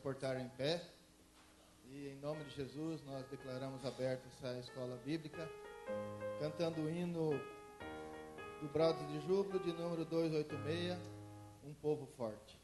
portar em pé. E em nome de Jesus nós declaramos aberta essa escola bíblica, cantando o hino do Brotos de Júbilo de número 286, Um Povo Forte.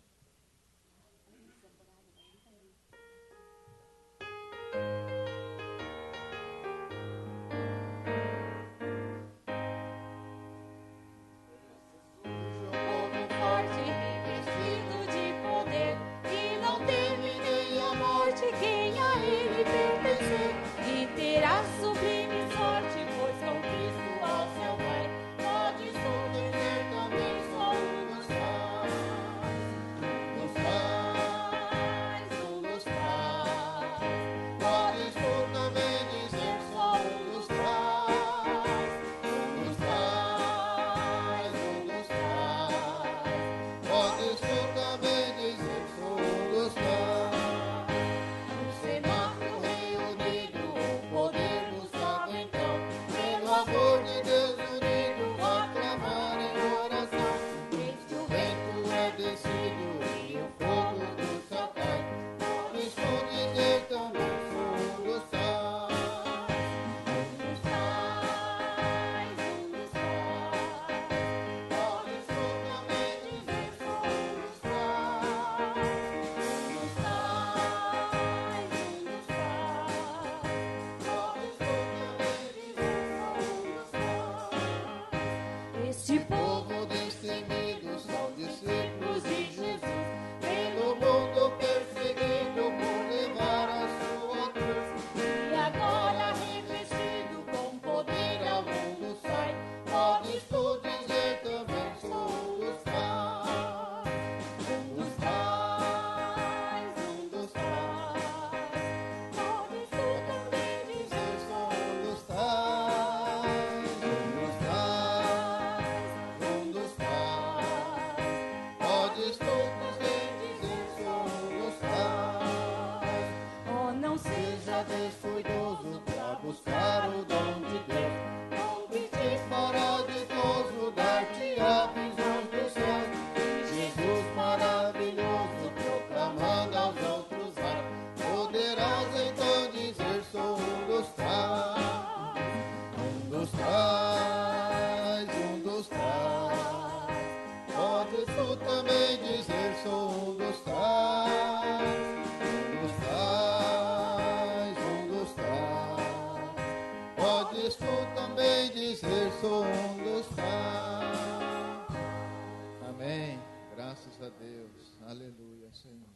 Amém. Graças a Deus. Aleluia, Senhor.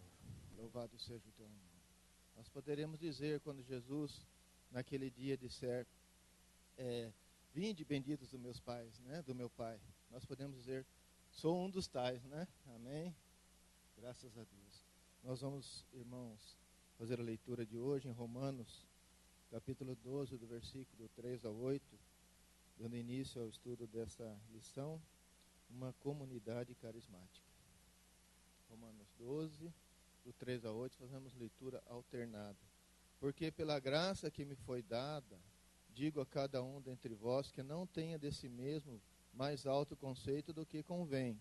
Louvado seja o teu nome. Nós poderemos dizer, quando Jesus, naquele dia, disser, vinde benditos dos meus pais, né? Do meu Pai. Nós podemos dizer, sou um dos tais, né? Amém. Graças a Deus. Nós vamos, irmãos, fazer a leitura de hoje em Romanos, capítulo 12, do versículo 3 ao 8, dando início ao estudo dessa lição, uma comunidade carismática. Romanos 12, do 3 ao 8, fazemos leitura alternada. Porque pela graça que me foi dada, digo a cada um dentre vós que não tenha de si mesmo mais alto conceito do que convém,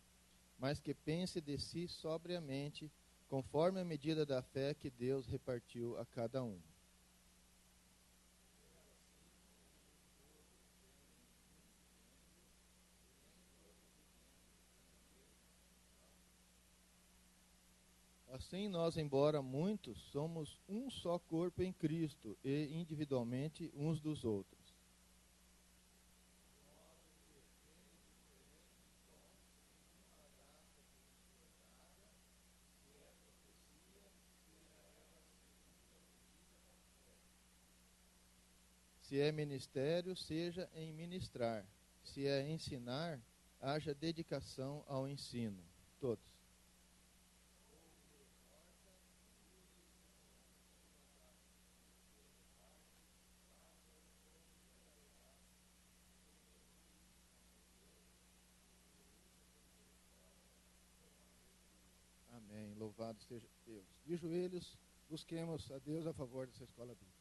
mas que pense de si sobriamente, conforme a medida da fé que Deus repartiu a cada um. Assim nós, embora muitos, somos um só corpo em Cristo e individualmente uns dos outros. Se é ministério, seja em ministrar. Se é ensinar, haja dedicação ao ensino. Todos. Amém. Louvado seja Deus. De joelhos, busquemos a Deus a favor dessa escola bíblica.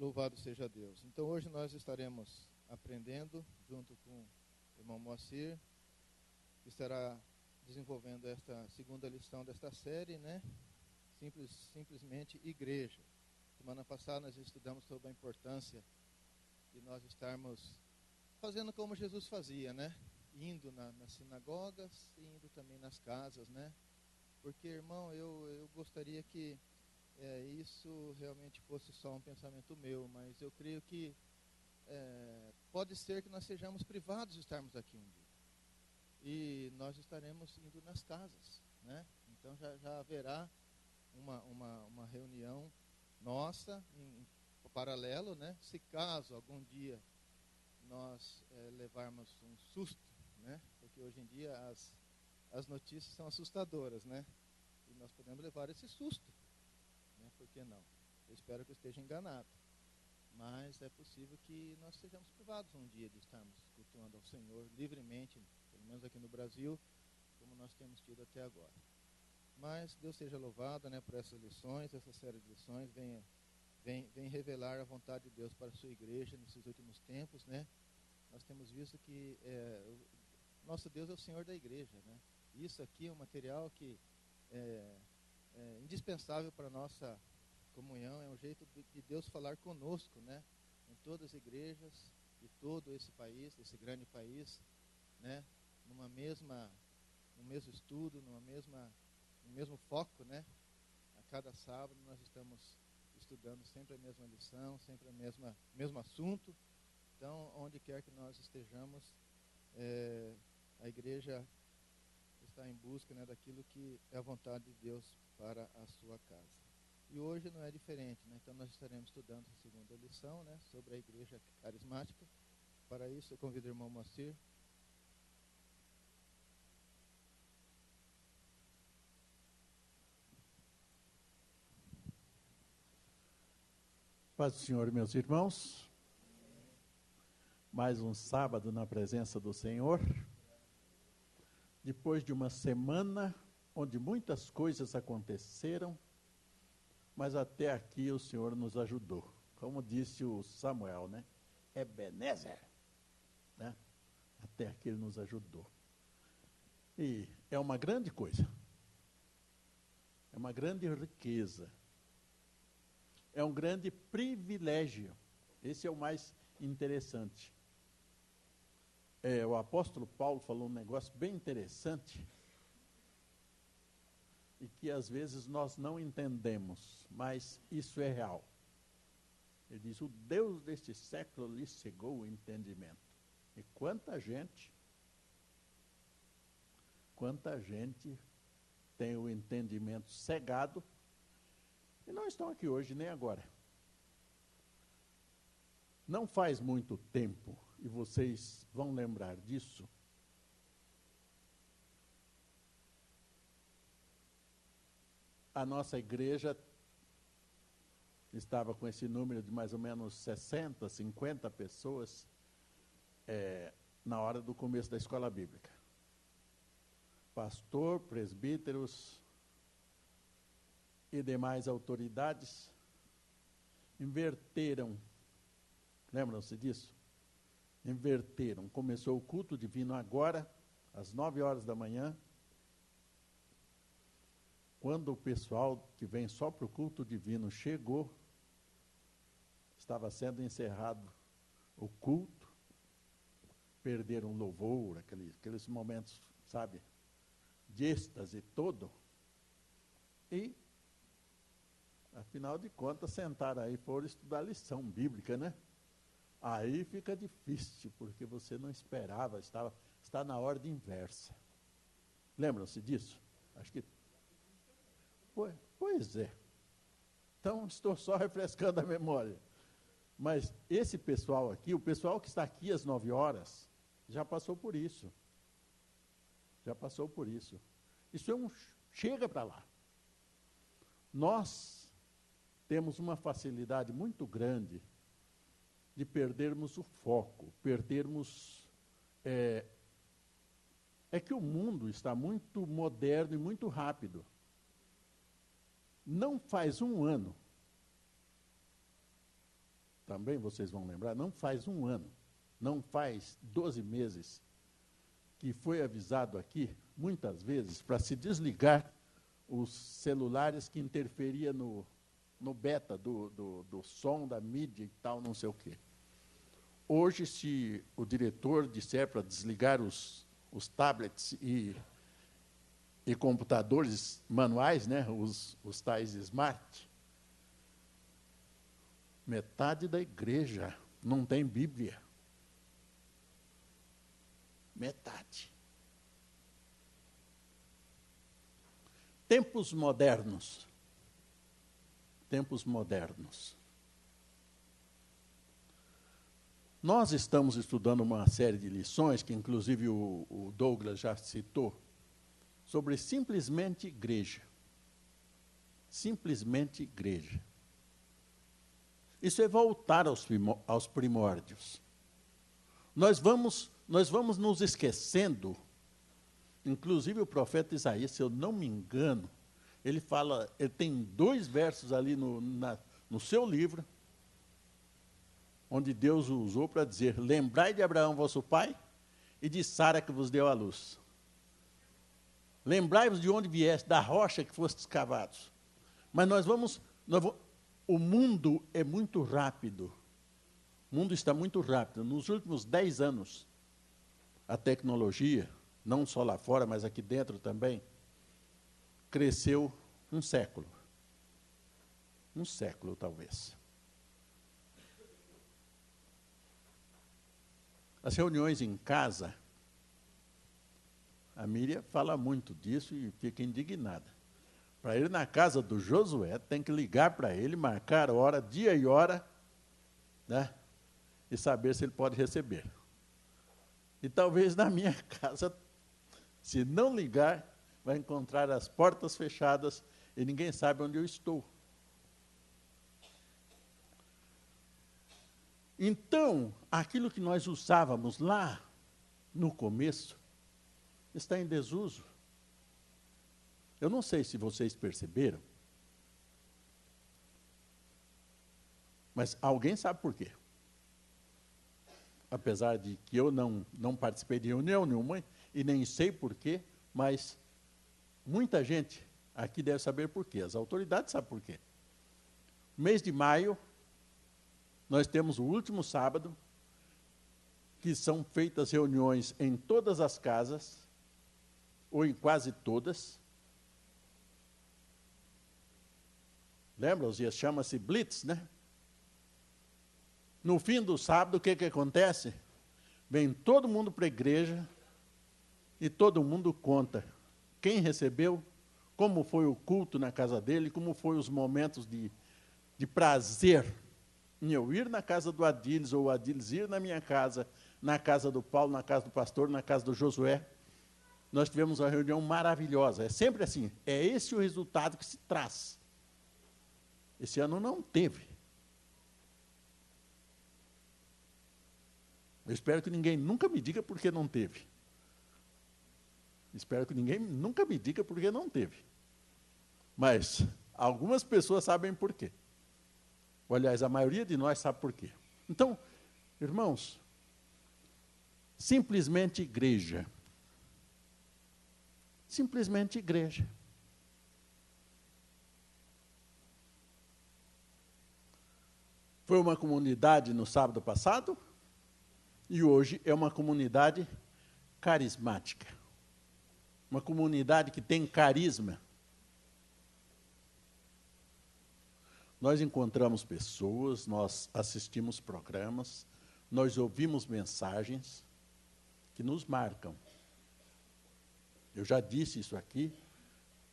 Louvado seja Deus. Então hoje nós estaremos aprendendo junto com o irmão Moacir, que estará desenvolvendo esta segunda lição desta série, né? Simplesmente igreja. Semana passada nós estudamos sobre a importância de nós estarmos fazendo como Jesus fazia, né? Indo nas sinagogas e indo também nas casas, né? Porque, irmão, eu gostaria que isso realmente fosse só um pensamento meu, mas eu creio que pode ser que nós sejamos privados de estarmos aqui um dia. E nós estaremos indo nas casas, né? Então já haverá uma reunião nossa em paralelo, né? Se caso algum dia nós levarmos um susto, né? Porque hoje em dia as notícias são assustadoras, né? E nós podemos levar esse susto, né? Por que não? Eu espero que eu esteja enganado, mas é possível que nós sejamos privados um dia de estarmos cultuando ao Senhor livremente, pelo menos aqui no Brasil, como nós temos tido até agora. Mas Deus seja louvado, né, por essas lições, essa série de lições, vem revelar a vontade de Deus para a sua igreja nesses últimos tempos, né? Nós temos visto que nosso Deus é o Senhor da igreja, né? Isso aqui é um material que é indispensável para a nossa comunhão, é um jeito de Deus falar conosco, né? Em todas as igrejas de todo esse país, esse grande país, né? No mesmo estudo, no mesmo foco, né? A cada sábado nós estamos estudando sempre a mesma lição, sempre o mesmo assunto. Então, onde quer que nós estejamos, a igreja está em busca, né, daquilo que é a vontade de Deus para a sua casa. E hoje não é diferente, né? Então nós estaremos estudando a segunda lição, né, sobre a igreja carismática. Para isso eu convido o irmão Moacir. Paz do Senhor, meus irmãos. Mais um sábado na presença do Senhor. Depois de uma semana onde muitas coisas aconteceram, mas até aqui o Senhor nos ajudou. Como disse o Samuel, né? Ebenezer, né? Até aqui Ele nos ajudou. E é uma grande coisa. É uma grande riqueza. É um grande privilégio. Esse é o mais interessante. O apóstolo Paulo falou um negócio bem interessante e que às vezes nós não entendemos, mas isso é real. Ele diz, o Deus deste século lhe cegou o entendimento. E quanta gente tem o entendimento cegado e não estão aqui hoje nem agora. Não faz muito tempo, e vocês vão lembrar disso, a nossa igreja estava com esse número de mais ou menos 60, 50 pessoas na hora do começo da escola bíblica. Pastor, presbíteros e demais autoridades inverteram. Lembram-se disso? Inverteram. Começou o culto divino agora, às 9 horas da manhã. Quando o pessoal que vem só para o culto divino chegou, estava sendo encerrado o culto, perderam o louvor, aqueles momentos, sabe, de êxtase todo. E, afinal de contas, sentaram aí e foram estudar a lição bíblica, né? Aí fica difícil, porque você não esperava, está na ordem inversa. Lembram-se disso? Acho que... Pois é. Então, estou só refrescando a memória. Mas esse pessoal aqui, o pessoal que está aqui às 9 horas, já passou por isso. Já passou por isso. Isso chega para lá. Nós temos uma facilidade muito grande de perdermos o foco, perdermos... É que o mundo está muito moderno e muito rápido. Não faz um ano também vocês vão lembrar, não faz um ano, não faz 12 meses, que foi avisado aqui, muitas vezes, para se desligar os celulares que interferiam no beta do som, da mídia e tal, não sei o quê. Hoje, se o diretor disser para desligar os tablets e computadores manuais, né, os tais smart, metade da igreja não tem Bíblia. Metade. Tempos modernos. Tempos modernos. Nós estamos estudando uma série de lições, que inclusive o Douglas já citou, sobre simplesmente igreja. Simplesmente igreja. Isso é voltar aos primórdios. Nós vamos nos esquecendo, inclusive o profeta Isaías, se eu não me engano, ele tem 2 versos ali no seu livro, onde Deus o usou para dizer: lembrai de Abraão, vosso pai, e de Sara, que vos deu a luz. Lembrai-vos de onde vieste, da rocha que fostes cavados. Mas o mundo é muito rápido. O mundo está muito rápido. Nos últimos 10 anos, a tecnologia, não só lá fora, mas aqui dentro também, cresceu um século. Um século, talvez. As reuniões em casa, a Miriam fala muito disso e fica indignada. Para ir na casa do Josué, tem que ligar para ele, marcar hora, dia e hora, né, e saber se ele pode receber. E talvez na minha casa, se não ligar, vai encontrar as portas fechadas e ninguém sabe onde eu estou. Então, aquilo que nós usávamos lá no começo está em desuso. Eu não sei se vocês perceberam, mas alguém sabe por quê. Apesar de que eu não participei de reunião nenhuma e nem sei por quê, mas muita gente aqui deve saber por quê. As autoridades sabem por quê. Mês de maio, nós temos o último sábado, que são feitas reuniões em todas as casas, ou em quase todas. Lembra? Os dias chama-se Blitz, né? No fim do sábado, o que acontece? Vem todo mundo para a igreja e todo mundo conta quem recebeu, como foi o culto na casa dele, como foi os momentos de prazer em eu ir na casa do Adiles, ou o Adiles ir na minha casa, na casa do Paulo, na casa do pastor, na casa do Josué. Nós tivemos uma reunião maravilhosa. É sempre assim, é esse o resultado que se traz. Esse ano não teve. Eu espero que ninguém nunca me diga por que não teve. Espero que ninguém nunca me diga por que não teve. Mas algumas pessoas sabem por quê. Aliás, a maioria de nós sabe por quê. Então, irmãos, simplesmente igreja. Simplesmente igreja. Foi uma comunidade no sábado passado e hoje é uma comunidade carismática. Uma comunidade que tem carisma. Nós encontramos pessoas, nós assistimos programas, nós ouvimos mensagens que nos marcam. Eu já disse isso aqui,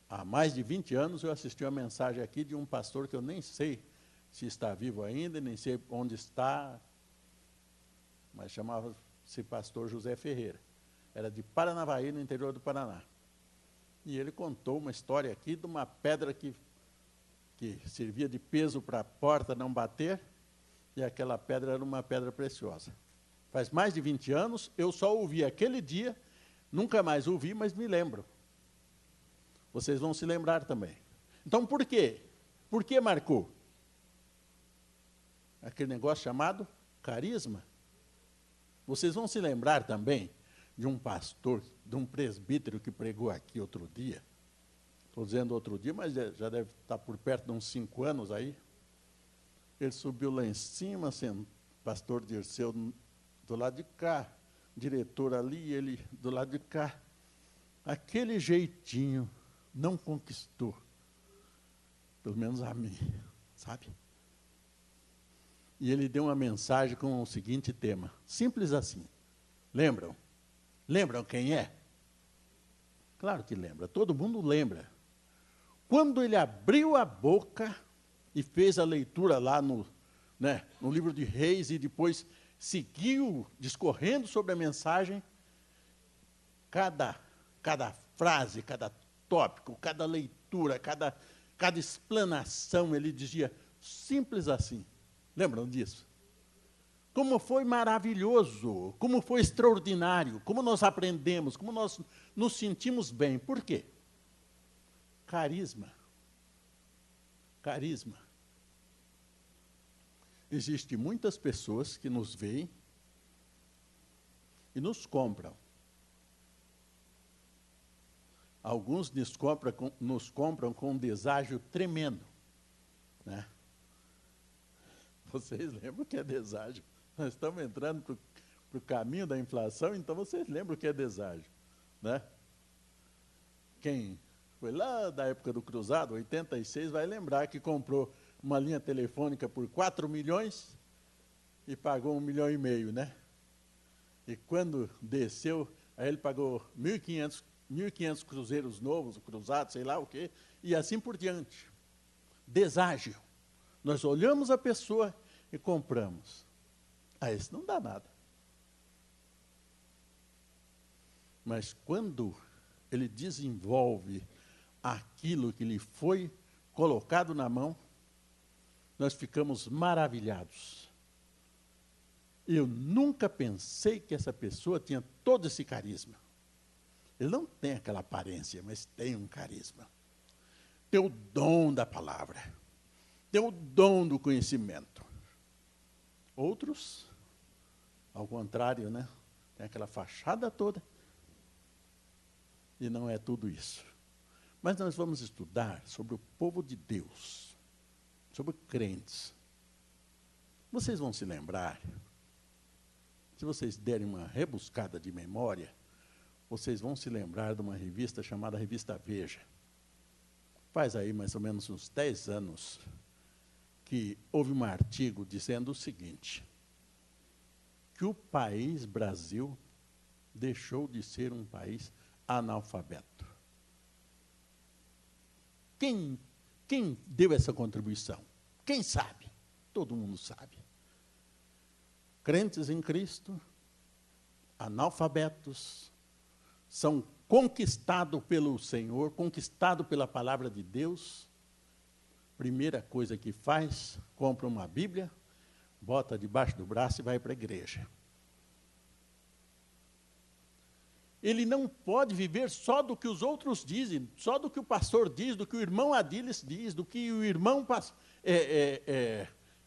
há mais de 20 anos eu assisti uma mensagem aqui de um pastor que eu nem sei se está vivo ainda, nem sei onde está, mas chamava-se pastor José Ferreira. Era de Paranavaí, no interior do Paraná. E ele contou uma história aqui de uma pedra que servia de peso para a porta não bater, e aquela pedra era uma pedra preciosa. Faz mais de 20 anos, eu só ouvi aquele dia, nunca mais ouvi, mas me lembro. Vocês vão se lembrar também. Então, por quê? Por que marcou? aquele negócio chamado carisma. Vocês vão se lembrar também de um pastor, de um presbítero que pregou aqui outro dia. Estou dizendo outro dia, mas já deve estar por perto de uns 5 anos aí. Ele subiu lá em cima, pastor Dirceu do lado de cá, diretor ali, ele do lado de cá. Aquele jeitinho não conquistou, pelo menos a mim, sabe? E ele deu uma mensagem com o seguinte tema, simples assim. Lembram? Lembram quem é? Claro que lembra, todo mundo lembra. Quando ele abriu a boca e fez a leitura lá no livro de Reis, e depois seguiu discorrendo sobre a mensagem, cada frase, cada tópico, cada leitura, cada explanação, ele dizia simples assim. Lembram disso? Como foi maravilhoso, como foi extraordinário, como nós aprendemos, como nós nos sentimos bem. Por quê? Carisma. Carisma. Existem muitas pessoas que nos veem e nos compram. Alguns nos compram com um deságio tremendo, né? Vocês lembram o que é deságio? Nós estamos entrando para o caminho da inflação, então vocês lembram o que é deságio, né? Quem foi lá da época do Cruzado, 86, vai lembrar que comprou uma linha telefônica por 4 milhões e pagou 1,5 milhão, né? E quando desceu, aí ele pagou 1.500 cruzeiros novos, cruzados, sei lá o quê, e assim por diante. Deságio. Nós olhamos a pessoa e compramos. A esse não dá nada. Mas quando ele desenvolve aquilo que lhe foi colocado na mão, nós ficamos maravilhados. Eu nunca pensei que essa pessoa tinha todo esse carisma. Ele não tem aquela aparência, mas tem um carisma. Tem o dom da palavra. Tem o dom do conhecimento. Outros, ao contrário, né? Tem aquela fachada toda. E não é tudo isso. Mas nós vamos estudar sobre o povo de Deus, sobre crentes. Vocês vão se lembrar, se vocês derem uma rebuscada de memória, vocês vão se lembrar de uma revista chamada Revista Veja. Faz aí mais ou menos uns 10 anos que houve um artigo dizendo o seguinte, que o país Brasil deixou de ser um país analfabeto. Quem deu essa contribuição? Quem sabe? Todo mundo sabe. Crentes em Cristo, analfabetos, são conquistados pelo Senhor, conquistados pela palavra de Deus. Primeira coisa que faz, compra uma Bíblia, bota debaixo do braço e vai para a igreja. Ele não pode viver só do que os outros dizem, só do que o pastor diz, do que o irmão Adiles diz, do que o irmão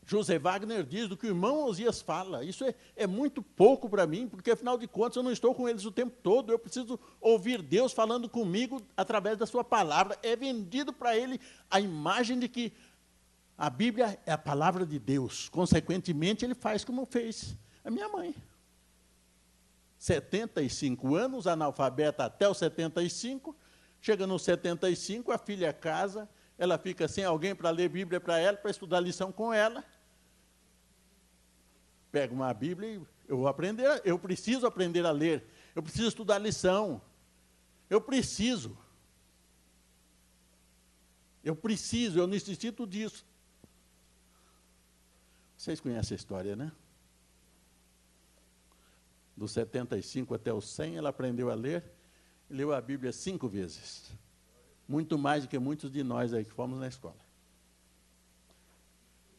José Wagner diz, do que o irmão Osias fala. Isso é muito pouco para mim, porque, afinal de contas, eu não estou com eles o tempo todo. Eu preciso ouvir Deus falando comigo através da sua palavra. É vendido para ele a imagem de que a Bíblia é a palavra de Deus. Consequentemente, ele faz como fez a minha mãe. 75 anos, analfabeta até os 75, chega nos 75, a filha casa, ela fica sem alguém para ler Bíblia para ela, para estudar lição com ela. Pega uma Bíblia e eu preciso aprender a ler, eu preciso estudar lição, eu necessito disso. Vocês conhecem a história, né? Dos 75 até os 100, ela aprendeu a ler, leu a Bíblia 5 vezes. Muito mais do que muitos de nós aí que fomos na escola.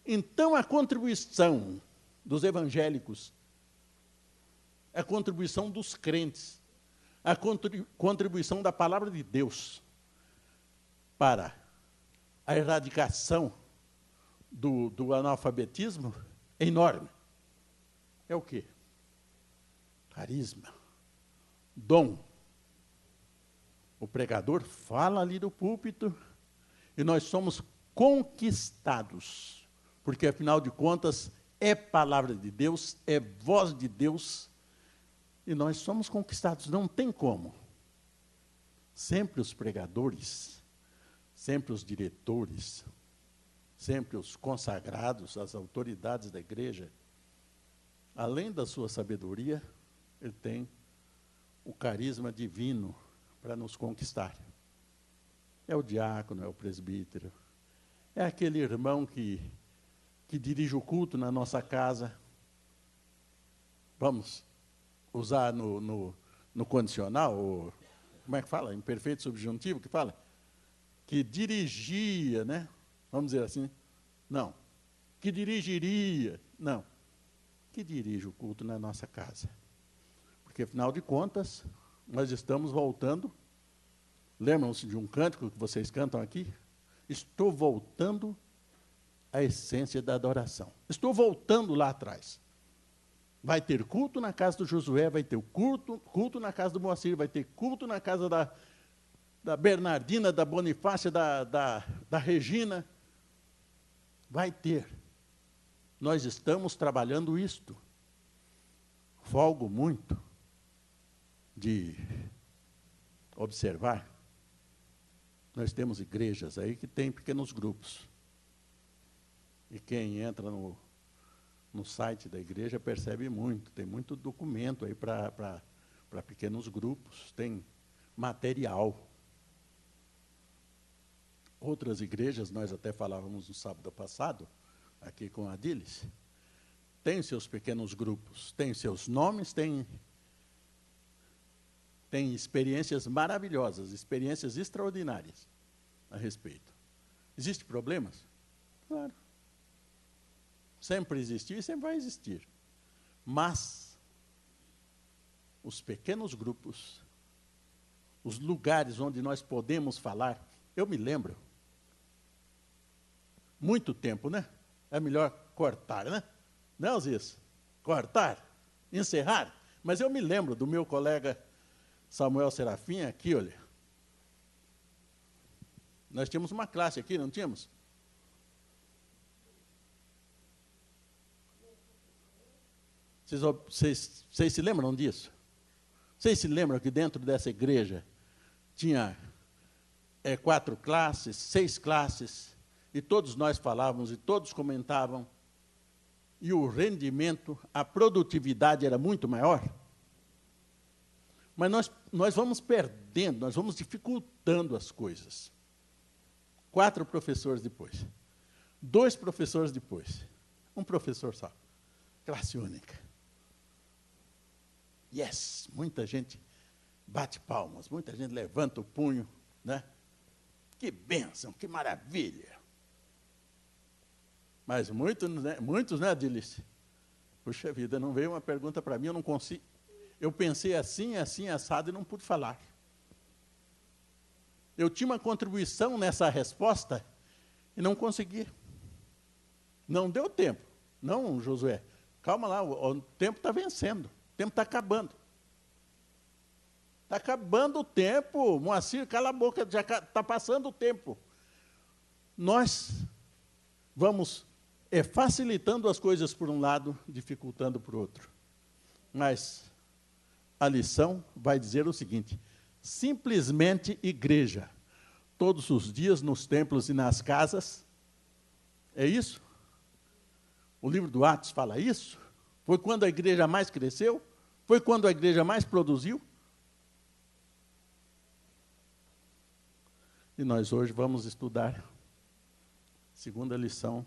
Então, a contribuição dos evangélicos, a contribuição dos crentes, a contribuição da palavra de Deus para a erradicação do analfabetismo é enorme. É o quê? Carisma, dom. O pregador fala ali do púlpito e nós somos conquistados, porque, afinal de contas, é palavra de Deus, é voz de Deus, e nós somos conquistados, não tem como. Sempre os pregadores, sempre os diretores, sempre os consagrados, as autoridades da igreja, além da sua sabedoria, ele tem o carisma divino para nos conquistar. É o diácono, é o presbítero, é aquele irmão que dirige o culto na nossa casa. Vamos usar no condicional, ou, como é que fala? Imperfeito subjuntivo, que fala? Que dirigia, né? Vamos dizer assim. Não. Que dirigiria. Não. Que dirige o culto na nossa casa. Porque, afinal de contas, nós estamos voltando. Lembram-se de um cântico que vocês cantam aqui? Estou voltando à essência da adoração. Estou voltando lá atrás. Vai ter culto na casa do Josué, vai ter culto na casa do Moacir, vai ter culto na casa da Bernardina, da Bonifácia, da Regina. Vai ter. Nós estamos trabalhando isto. Folgo muito de observar. Nós temos igrejas aí que têm pequenos grupos. E quem entra no site da igreja percebe muito. Tem muito documento aí para pequenos grupos. Tem material. Outras igrejas, nós até falávamos no sábado passado, aqui com a Adilis, tem seus pequenos grupos, tem seus nomes, tem experiências maravilhosas, experiências extraordinárias a respeito. Existem problemas? Claro. Sempre existiu e sempre vai existir. Mas os pequenos grupos, os lugares onde nós podemos falar, eu me lembro, muito tempo, né? É melhor cortar, né? Não, Zias? Cortar, encerrar. Mas eu me lembro do meu colega Samuel Serafim aqui, olha. Nós tínhamos uma classe aqui, não tínhamos? Vocês se lembram disso? Vocês se lembram que dentro dessa igreja tinha 4 classes, 6 classes, e todos nós falávamos e todos comentavam, e o rendimento, a produtividade era muito maior? Mas nós vamos perdendo, nós vamos dificultando as coisas. 4 professores depois. 2 professores depois. Um professor só. Classe única. Yes! Muita gente bate palmas, muita gente levanta o punho, né? Que bênção, que maravilha! Mas muitos, né, Adilice? Puxa vida, não veio uma pergunta para mim, eu não consigo. Eu pensei assim, assado, e não pude falar. Eu tinha uma contribuição nessa resposta e não consegui. Não deu tempo. Não, Josué, calma lá, o tempo está vencendo, o tempo está acabando. Está acabando o tempo, Moacir, cala a boca, já está passando o tempo. Nós vamos facilitando as coisas por um lado, dificultando por outro. Mas a lição vai dizer o seguinte: simplesmente igreja, todos os dias nos templos e nas casas. É isso? O livro do Atos fala isso? Foi quando a igreja mais cresceu? Foi quando a igreja mais produziu? E nós hoje vamos estudar, segunda lição,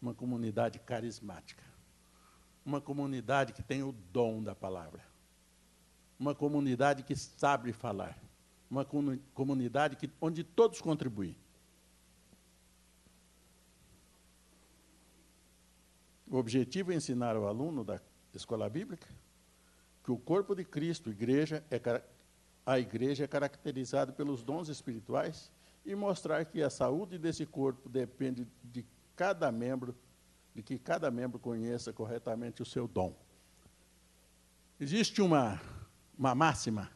uma comunidade carismática. Uma comunidade que tem o dom da palavra. Uma comunidade que sabe falar. Uma comunidade onde todos contribuem. O objetivo é ensinar ao aluno da escola bíblica que o corpo de Cristo, a igreja é caracterizada pelos dons espirituais e mostrar que a saúde desse corpo depende de cada membro de que cada membro conheça corretamente o seu dom. Existe uma máxima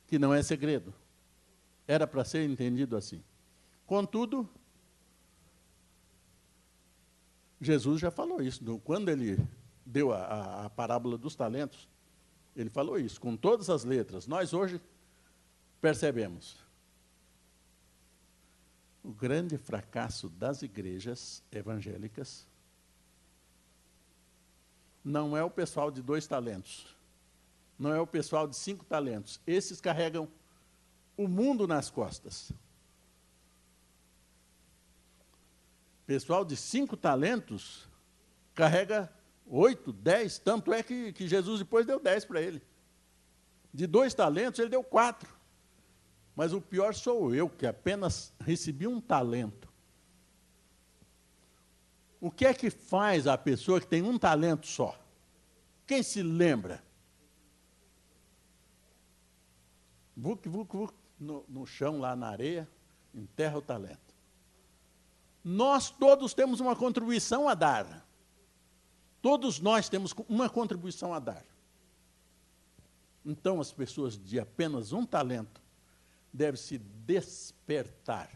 que não é segredo. Era para ser entendido assim. Contudo, Jesus já falou isso. Quando ele deu a parábola dos talentos, ele falou isso, com todas as letras. Nós hoje percebemos. O grande fracasso das igrejas evangélicas não é o pessoal de 2 talentos, não é o pessoal de 5 talentos. Esses carregam o mundo nas costas. Pessoal de 5 talentos carrega 8, 10, tanto é que Jesus depois deu 10 para ele. De 2 talentos, ele deu 4. Mas o pior sou eu, que apenas recebi 1 talento. O que é que faz a pessoa que tem 1 talento só? Quem se lembra? Vuc, vuc, vuc, no chão, lá na areia, enterra o talento. Nós todos temos uma contribuição a dar. Todos nós temos uma contribuição a dar. Então, as pessoas de apenas 1 talento devem se despertar.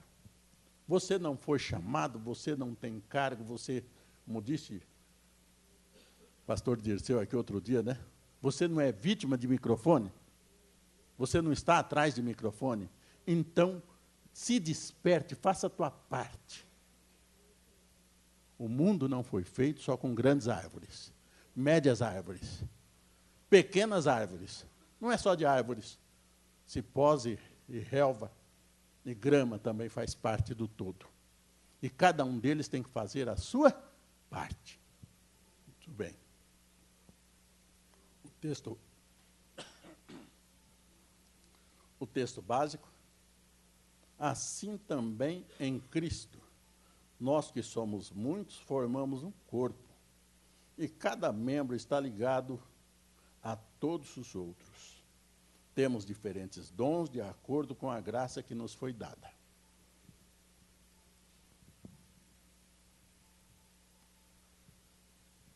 Você não foi chamado, você não tem cargo, você, como disse o pastor Dirceu aqui outro dia, né? Você não é vítima de microfone, você não está atrás de microfone. Então, se desperte, faça a tua parte. O mundo não foi feito só com grandes árvores, médias árvores, pequenas árvores. Não é só de árvores. Cipós e relva e grama também faz parte do todo. E cada um deles tem que fazer a sua parte. Muito bem. O texto básico. Assim também em Cristo, nós que somos muitos, formamos um corpo. E cada membro está ligado a todos os outros. Temos diferentes dons de acordo com a graça que nos foi dada.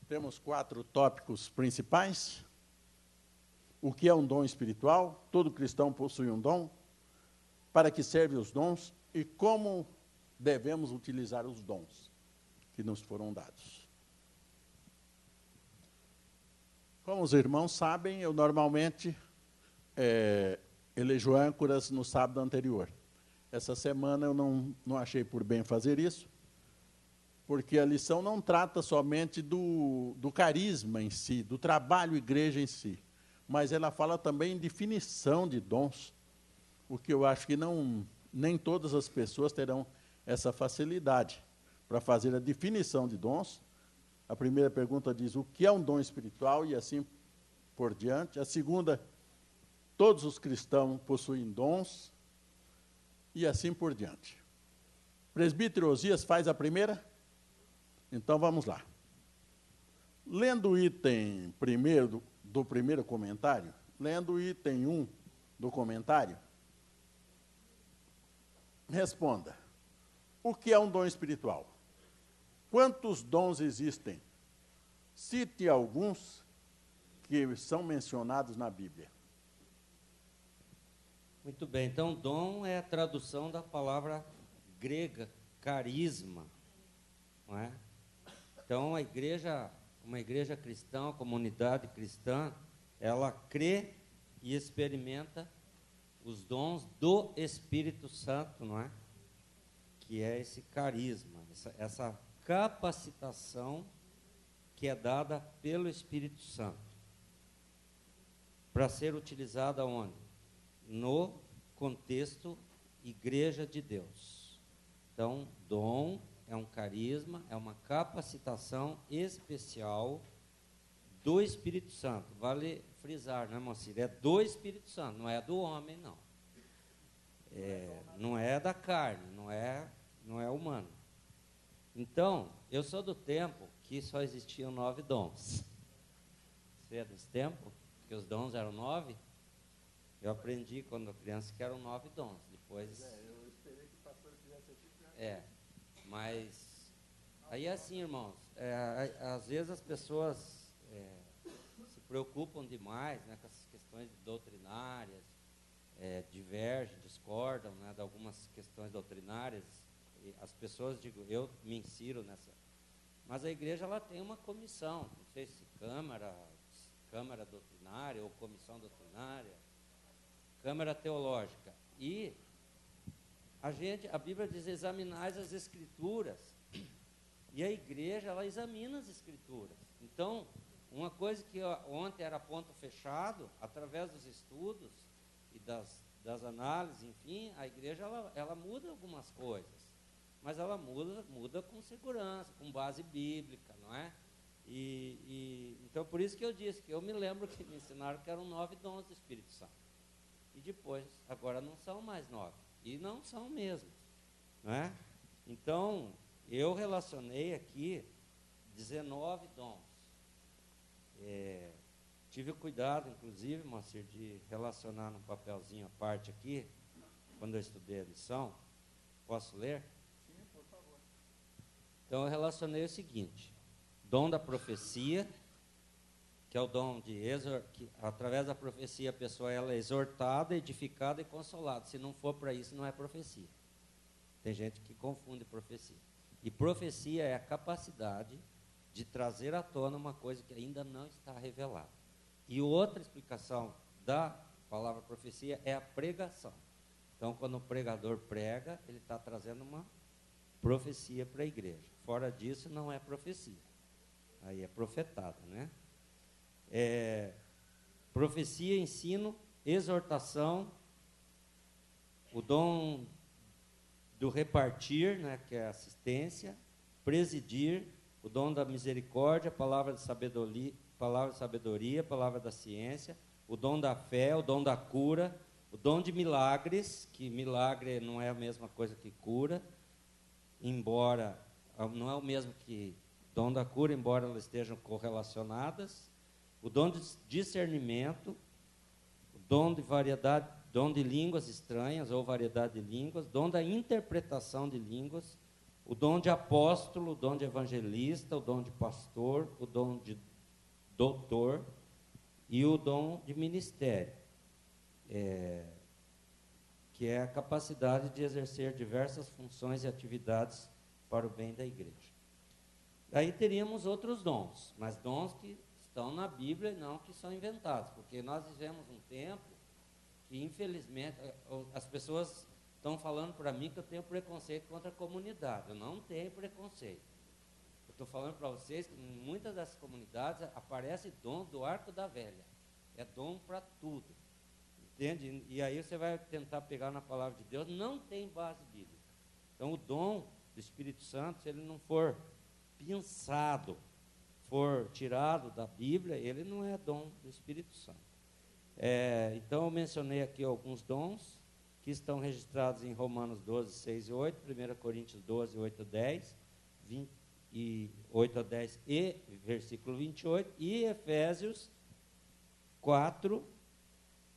Temos 4 tópicos principais. O que é um dom espiritual? Todo cristão possui um dom. Para que servem os dons e como devemos utilizar os dons que nos foram dados. Como os irmãos sabem, eu normalmente elejo âncoras no sábado anterior. Essa semana eu não achei por bem fazer isso, porque a lição não trata somente do carisma em si, do trabalho igreja em si, mas ela fala também em definição de dons, o que eu acho que nem todas as pessoas terão essa facilidade para fazer a definição de dons. A primeira pergunta diz o que é um dom espiritual e assim por diante. A segunda, todos os cristãos possuem dons e assim por diante. Presbítero Osias faz a primeira? Então vamos lá. Lendo o item primeiro do primeiro comentário, lendo o item 1 do comentário, responda. O que é um dom espiritual? Quantos dons existem? Cite alguns que são mencionados na Bíblia. Muito bem, então dom é a tradução da palavra grega, carisma, não é? Então uma igreja cristã, uma comunidade cristã, ela crê e experimenta os dons do Espírito Santo, não é? Que é esse carisma, essa capacitação que é dada pelo Espírito Santo, para ser utilizada onde? No contexto Igreja de Deus. Então, dom é um carisma, é uma capacitação especial do Espírito Santo. Vale frisar, né, Moacir? É do Espírito Santo, não é do homem, não. Não é da carne, não é humano. Então, eu sou do tempo que só existiam 9 dons. Você é desse tempo? Que os dons eram 9? Eu aprendi quando criança que eram 9 dons. Depois. Eu esperei que o pastor fizesse aqui. Mas Aí assim, irmãos, às vezes as pessoas se preocupam demais, né, com essas questões doutrinárias, divergem, discordam, né, de algumas questões doutrinárias. E as pessoas, eu me insiro nessa. Mas a igreja, ela tem uma comissão, não sei se Câmara doutrinária ou comissão doutrinária, Câmara teológica. E a Bíblia diz: examinais as Escrituras. E a igreja, ela examina as Escrituras. Então, uma coisa que ontem era ponto fechado, através dos estudos e das análises, enfim, a igreja, ela muda algumas coisas. Mas ela muda com segurança, com base bíblica, não é? Então, por isso que eu disse, que eu me lembro que me ensinaram que eram 9 dons do Espírito Santo. E depois, agora não são mais 9. E não são mesmo, não é? Então, eu relacionei aqui 19 dons. Tive o cuidado, inclusive, Moacir, de relacionar num papelzinho à parte aqui, quando eu estudei a lição. Posso ler? Sim, por favor. Então, eu relacionei o seguinte: dom da profecia, que é o dom que através da profecia a pessoa ela é exortada, edificada e consolada. Se não for para isso, não é profecia. Tem gente que confunde profecia. E profecia é a capacidade de trazer à tona uma coisa que ainda não está revelada. E outra explicação da palavra profecia é a pregação. Então, quando o pregador prega, ele está trazendo uma profecia para a igreja. Fora disso, não é profecia. Aí é profetada, né? Profecia, ensino, exortação, o dom do repartir, né, que é assistência, presidir, o dom da misericórdia, palavra de sabedoria, palavra da ciência, o dom da fé, o dom da cura, o dom de milagres, que milagre não é a mesma coisa que cura, embora não é o mesmo que dom da cura, embora elas estejam correlacionadas, o dom de discernimento, o dom de variedade, dom de línguas estranhas ou variedade de línguas, dom da interpretação de línguas, o dom de apóstolo, o dom de evangelista, o dom de pastor, o dom de doutor e o dom de ministério, que é a capacidade de exercer diversas funções e atividades para o bem da igreja. Aí teríamos outros dons, mas dons que estão na Bíblia e não que são inventados, porque nós vivemos um tempo que, infelizmente, as pessoas estão falando para mim que eu tenho preconceito contra a comunidade. Eu não tenho preconceito. Eu estou falando para vocês que em muitas dessas comunidades aparece dom do arco da velha. É dom para tudo. Entende? E aí você vai tentar pegar na palavra de Deus, não tem base bíblica. Então, o dom do Espírito Santo, se ele não for pensado, for tirado da Bíblia, ele não é dom do Espírito Santo. Então, eu mencionei aqui alguns dons que estão registrados em Romanos 12, 6 e 8, 1 Coríntios 12, 8 a 10, 8 a 10 e versículo 28, e Efésios 4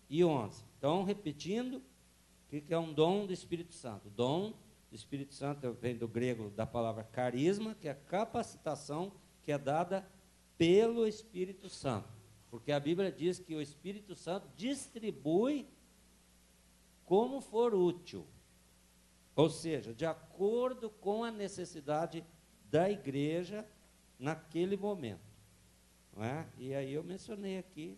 e 11. Então, repetindo, o que é um dom do Espírito Santo? O dom do Espírito Santo vem do grego da palavra carisma, que é a capacitação que é dada pelo Espírito Santo. Porque a Bíblia diz que o Espírito Santo distribui como for útil. Ou seja, de acordo com a necessidade da igreja naquele momento. Não é? E aí eu mencionei aqui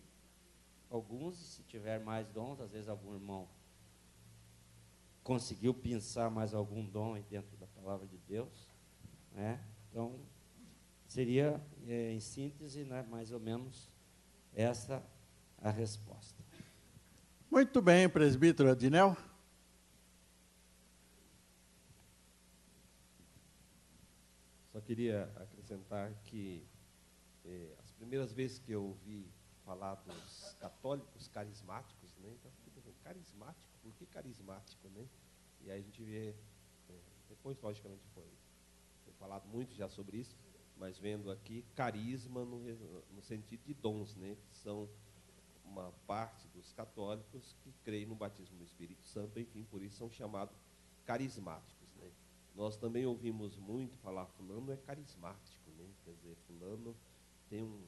alguns, se tiver mais dons, às vezes algum irmão conseguiu pensar mais algum dom aí dentro da palavra de Deus, né? Então, seria, em síntese, né, mais ou menos essa a resposta. Muito bem, presbítero Adinel. Só queria acrescentar que as primeiras vezes que eu ouvi falar dos católicos carismáticos, né? Então, carismático, por que carismático, né? E aí a gente vê, depois logicamente foi falado muito já sobre isso, mas vendo aqui carisma no sentido de dons, né? Que são uma parte dos católicos que creem no batismo do Espírito Santo, enfim, por isso são chamados carismáticos, né? nós também ouvimos muito falar, fulano é carismático, né? Quer dizer, fulano tem um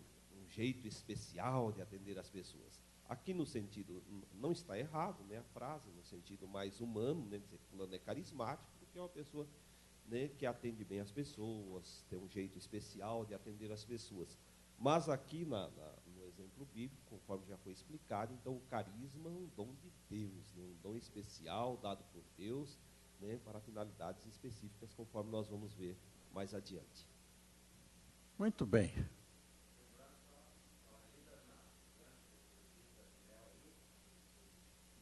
jeito especial de atender as pessoas. Aqui no sentido, não está errado, né, a frase, no sentido mais humano, né, dizer que fulano é carismático, porque é uma pessoa, né, que atende bem as pessoas, tem um jeito especial de atender as pessoas. Mas aqui no exemplo bíblico, conforme já foi explicado, então o carisma é um dom de Deus, né, um dom especial dado por Deus, né, para finalidades específicas, conforme nós vamos ver mais adiante. Muito bem.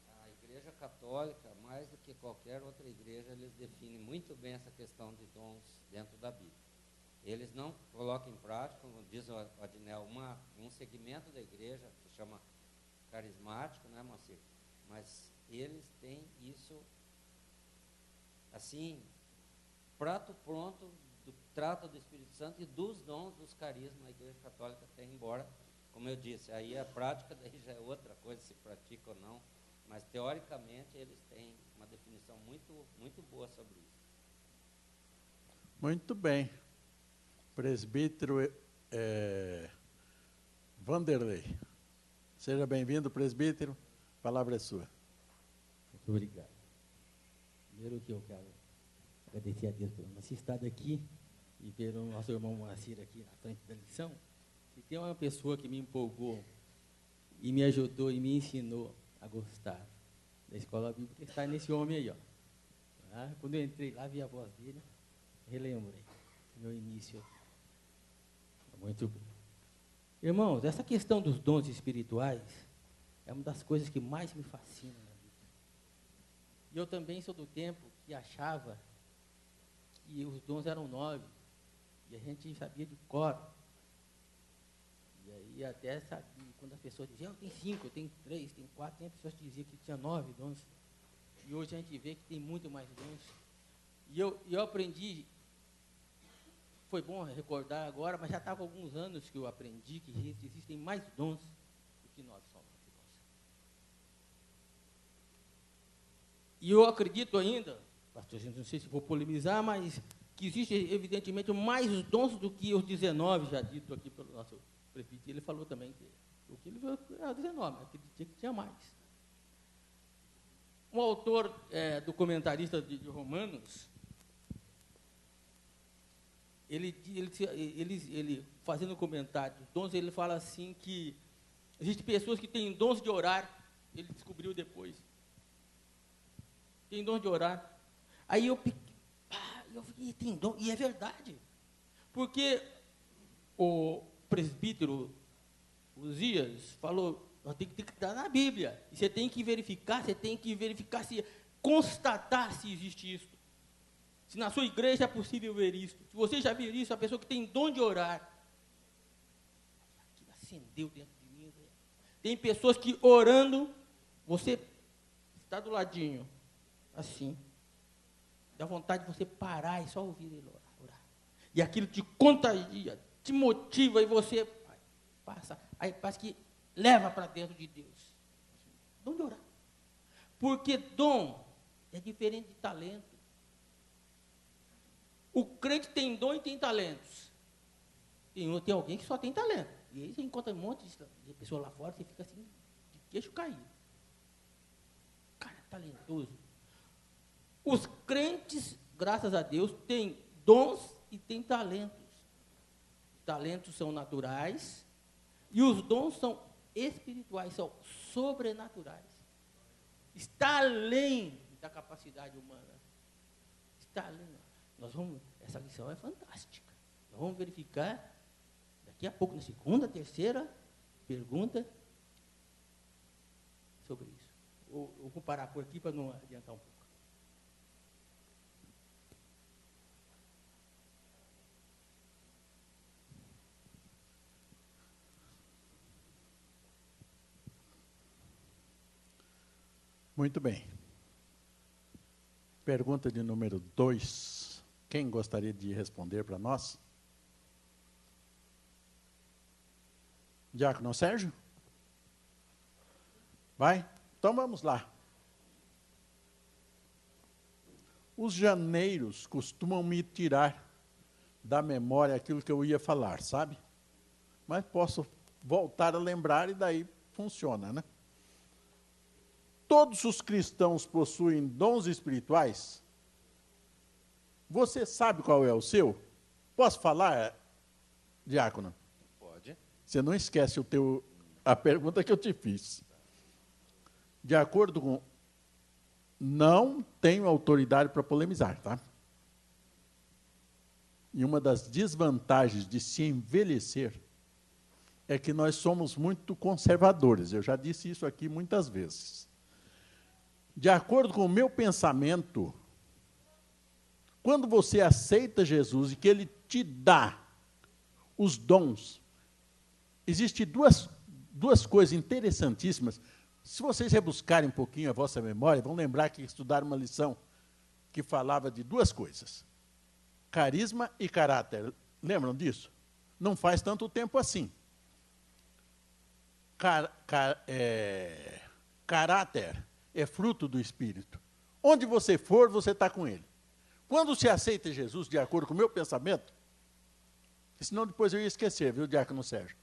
A Igreja Católica, mais do que qualquer outra igreja, eles definem muito bem essa questão de dons dentro da Bíblia. Eles não colocam em prática, como diz o Adinel, um segmento da igreja que chama carismático, né, Moacir? Mas eles têm isso, assim, prato pronto, do trato do Espírito Santo e dos dons, dos carismas, a Igreja Católica tem, embora, como eu disse, aí a prática daí já é outra coisa, se pratica ou não, mas teoricamente eles têm uma definição muito, muito boa sobre isso. Muito bem. Presbítero Vanderlei. Seja bem-vindo, presbítero. A palavra é sua. Muito obrigado. Primeiro que eu quero agradecer a Deus pelo nosso estado aqui e pelo nosso irmão Moacir aqui na frente da lição. E tem uma pessoa que me empolgou e me ajudou e me ensinou a gostar da escola bíblica, está nesse homem aí, ó. Ah, quando eu entrei lá, vi a voz dele, relembrei meu início. Muito bem. Irmãos, essa questão dos dons espirituais é uma das coisas que mais me fascina na vida. E eu também sou do tempo que achava que os dons eram 9, e a gente sabia de cor. E aí até sabia, quando as pessoas diziam, eu tenho 5, eu tenho 3, tenho 4, tem pessoas que diziam que tinha 9 dons. E hoje a gente vê que tem muito mais dons. E eu aprendi, foi bom recordar agora, mas já estava há alguns anos que eu aprendi que existem mais dons do que nós somos. E eu acredito ainda, pastor, não sei se vou polemizar, mas que existe evidentemente mais dons do que os 19 já dito aqui pelo nosso prefeito. Ele falou também que o que ele viu era 19, acreditei que tinha mais. Um autor do comentarista de Romanos, ele fazendo um comentário dos dons, ele fala assim que existem pessoas que têm dons de orar, ele descobriu depois. Tem dom de orar. Aí eu fiquei, tem dom, e é verdade. Porque o presbítero Uzias falou, tem que estar na Bíblia. E você tem que verificar se constatar se existe isso. Se na sua igreja é possível ver isso. Se você já viu isso, a pessoa que tem dom de orar. Aquilo acendeu dentro de mim. Tem pessoas que orando, você está do ladinho, assim. Dá vontade de você parar e só ouvir ele orar. E aquilo te contagia, te motiva e você passa. Aí parece que leva para dentro de Deus. Dom de orar. Porque dom é diferente de talento. O crente tem dom e tem talentos. Tem alguém que só tem talento. E aí você encontra um monte de pessoas lá fora, você fica assim, de queixo caído. Cara, talentoso. Os crentes, graças a Deus, têm dons e têm talentos. Talentos são naturais e os dons são espirituais, são sobrenaturais. Está além da capacidade humana. Está além. Essa lição é fantástica. Nós vamos verificar daqui a pouco, na segunda, terceira pergunta sobre isso. Eu vou parar por aqui para não adiantar um pouco. Muito bem. Pergunta de número 2. Quem gostaria de responder para nós? Diácono Sérgio? Vai? Então vamos lá. os janeiros costumam me tirar da memória aquilo que eu ia falar, sabe? Mas posso voltar a lembrar e daí funciona, né? Todos os cristãos possuem dons espirituais? Você sabe qual é o seu? Posso falar, diácono? Pode. Você não esquece a pergunta que eu te fiz. De acordo com... Não tenho autoridade para polemizar, tá? E uma das desvantagens de se envelhecer é que nós somos muito conservadores. Eu já disse isso aqui muitas vezes. De acordo com o meu pensamento, quando você aceita Jesus e que Ele te dá os dons, existem duas coisas interessantíssimas. Se vocês rebuscarem um pouquinho a vossa memória, vão lembrar que estudaram uma lição que falava de duas coisas: carisma e caráter. Lembram disso? Não faz tanto tempo assim. Caráter é fruto do Espírito. Onde você for, você está com Ele. Quando se aceita Jesus, de acordo com o meu pensamento, senão depois eu ia esquecer, viu, diácono Sérgio?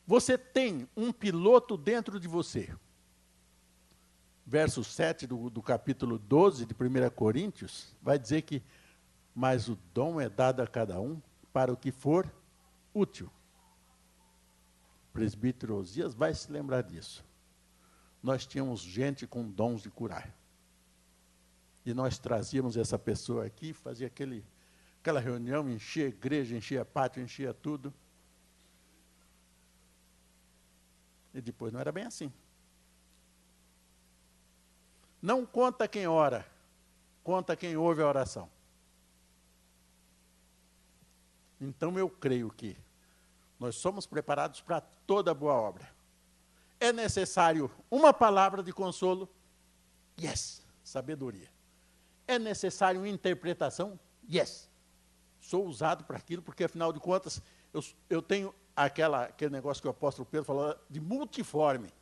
Você tem um piloto dentro de você. Verso 7 do capítulo 12 de 1 Coríntios, vai dizer que, mas o dom é dado a cada um para o que for útil. O presbítero Osias vai se lembrar disso. Nós tínhamos gente com dons de curar. E nós trazíamos essa pessoa aqui, fazia aquela reunião, enchia a igreja, enchia pátio, enchia tudo. E depois não era bem assim. Não conta quem ora, conta quem ouve a oração. Então eu creio que nós somos preparados para toda boa obra. É necessário uma palavra de consolo? Yes, sabedoria. É necessário interpretação? Yes. Sou usado para aquilo, porque afinal de contas, eu tenho aquele negócio que o apóstolo Pedro falou, de multiforme.